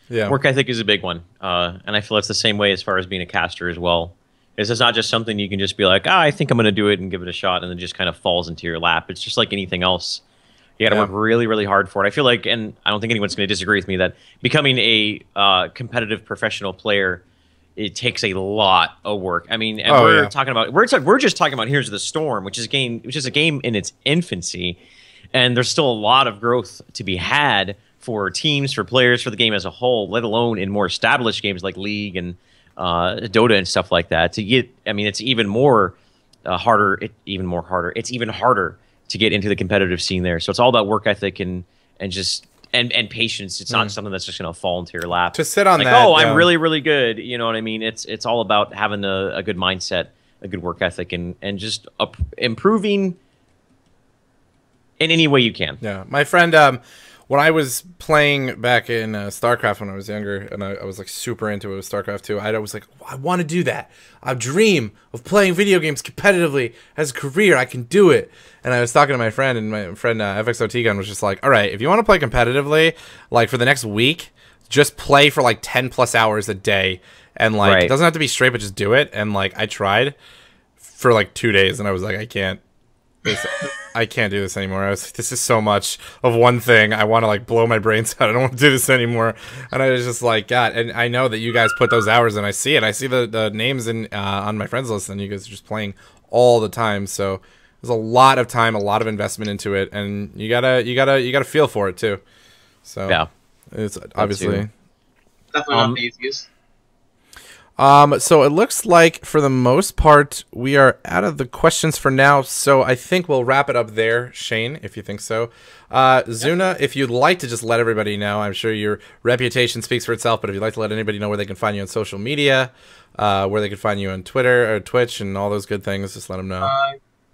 Yeah, work ethic is a big one, and I feel it's the same way as far as being a caster as well. It's not just something you can just be like, I think I'm going to do it and give it a shot, and then just kind of falls into your lap. It's just like anything else. You got to work really, really hard for it. I feel like, and I don't think anyone's going to disagree with me, that becoming a competitive professional player, it takes a lot of work. I mean, and we're talking about we're just talking about Heroes of the Storm, which is a game in its infancy, and there's still a lot of growth to be had for teams, for players, for the game as a whole, let alone in more established games like League and Dota and stuff like that. To get, I mean, it's even more harder. It's even harder to get into the competitive scene there. So it's all about work ethic and patience. It's not something that's just going to fall into your lap. To sit on like, that. Oh, I'm really, really good. You know what I mean? It's all about having a good mindset, a good work ethic, and just improving in any way you can. Yeah, my friend, when I was playing back in StarCraft when I was younger, and I was like super into it with StarCraft 2, I was like, I want to do that. I dream of playing video games competitively as a career. I can do it. And I was talking to my friend, and my friend FXOT Gun was just like, all right, if you want to play competitively, like for the next week, just play for like 10 plus hours a day. And like, it doesn't have to be straight, but just do it. And like, I tried for like 2 days, and I was like, I can't do this anymore. I was like, this is so much of one thing. I want to like blow my brains out. I don't want to do this anymore. And I was just like, God. And I know that you guys put those hours, and I see it. I see the names in on my friends list, and you guys are just playing all the time. So there's a lot of time, a lot of investment into it, and you gotta feel for it too. So yeah, it's obviously definitely not the easiest. So it looks like for the most part we are out of the questions for now, so I think we'll wrap it up there, Shane, if you think so. Zuna, if you'd like to just let everybody know, I'm sure your reputation speaks for itself, but if you'd like to let anybody know where they can find you on social media, where they can find you on Twitter or Twitch and all those good things, just let them know.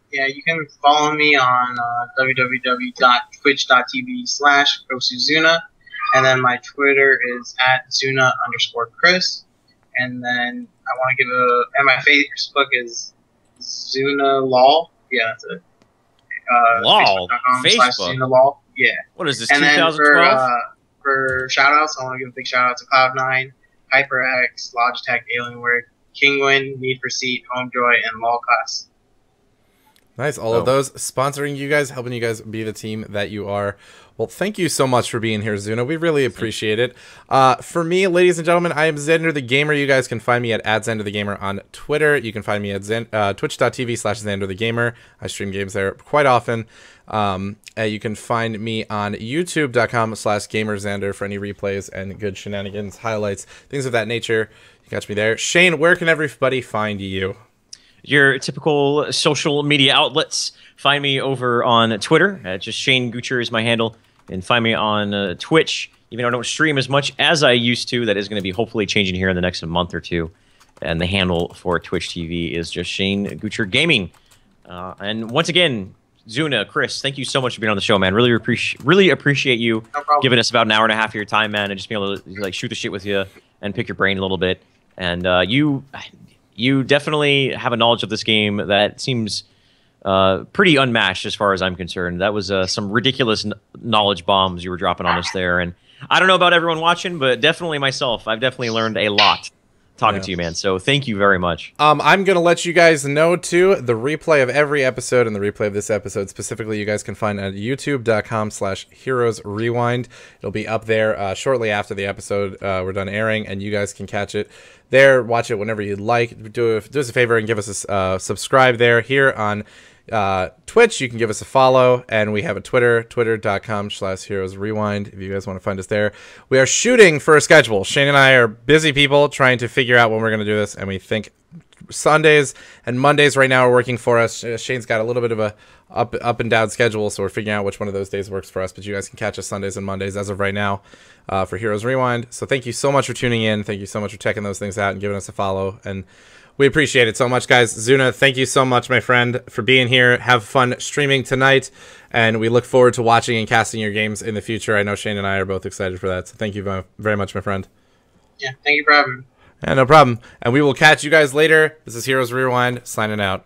Yeah, you can follow me on www.twitch.tv/GoSuZuna, and then my Twitter is @Zuna_Chris. And then I want to give and my Facebook is Zuna Lol. Yeah, that's it. Lol. Facebook.com/Zuna Lol. Yeah. What is this, and 2012? Then for shout-outs, I want to give a big shout-out to Cloud9, HyperX, Logitech, Alienware, Kingwin, Need for Seat, Homejoy, and LolClass. Nice. All of those sponsoring you guys, helping you guys be the team that you are. Well, thank you so much for being here, Zuna. We really appreciate it. For me, ladies and gentlemen, I am Xander the Gamer. You guys can find me at Xander the Gamer on Twitter. You can find me at twitch.tv/Xander the Gamer. I stream games there quite often. You can find me on youtube.com/GamerXander for any replays and good shenanigans, highlights, things of that nature. You catch me there. Shane, where can everybody find you? Your typical social media outlets. Find me over on Twitter. Just Shane Gucher is my handle. And find me on Twitch. Even though I don't stream as much as I used to, that is going to be hopefully changing here in the next month or two. And the handle for Twitch TV is just Shane Gucher Gaming. And once again, Zuna, Chris, thank you so much for being on the show, man. Really appreciate you giving us about an hour and a half of your time, man, and just being able to like shoot the shit with you and pick your brain a little bit. And you definitely have a knowledge of this game that seems pretty unmatched as far as I'm concerned. That was some ridiculous knowledge bombs you were dropping on us there. And I don't know about everyone watching, but definitely myself, I've definitely learned a lot talking to you, man. So thank you very much. I'm going to let you guys know, too, the replay of every episode and the replay of this episode specifically, you guys can find at youtube.com/Heroes Rewind. It'll be up there shortly after the episode we're done airing, and you guys can catch it there. Watch it whenever you'd like. Do us a favor and give us a subscribe there. Here on Twitch, you can give us a follow, and we have a Twitter, twitter.com/Heroes Rewind, if you guys want to find us there. We are shooting for a schedule. Shane and I are busy people trying to figure out when we're going to do this, and we think Sundays and Mondays right now are working for us. Shane's got a little bit of a up and down schedule, so we're figuring out which one of those days works for us, but you guys can catch us Sundays and Mondays as of right now for Heroes Rewind. So thank you so much for tuning in. Thank you so much for checking those things out and giving us a follow, and we appreciate it so much, guys. Zuna, thank you so much, my friend, for being here. Have fun streaming tonight, and we look forward to watching and casting your games in the future. I know Shane and I are both excited for that, so thank you very much, my friend. Yeah, thank you for having me. Yeah, no problem. And we will catch you guys later. This is Heroes Rewind, signing out.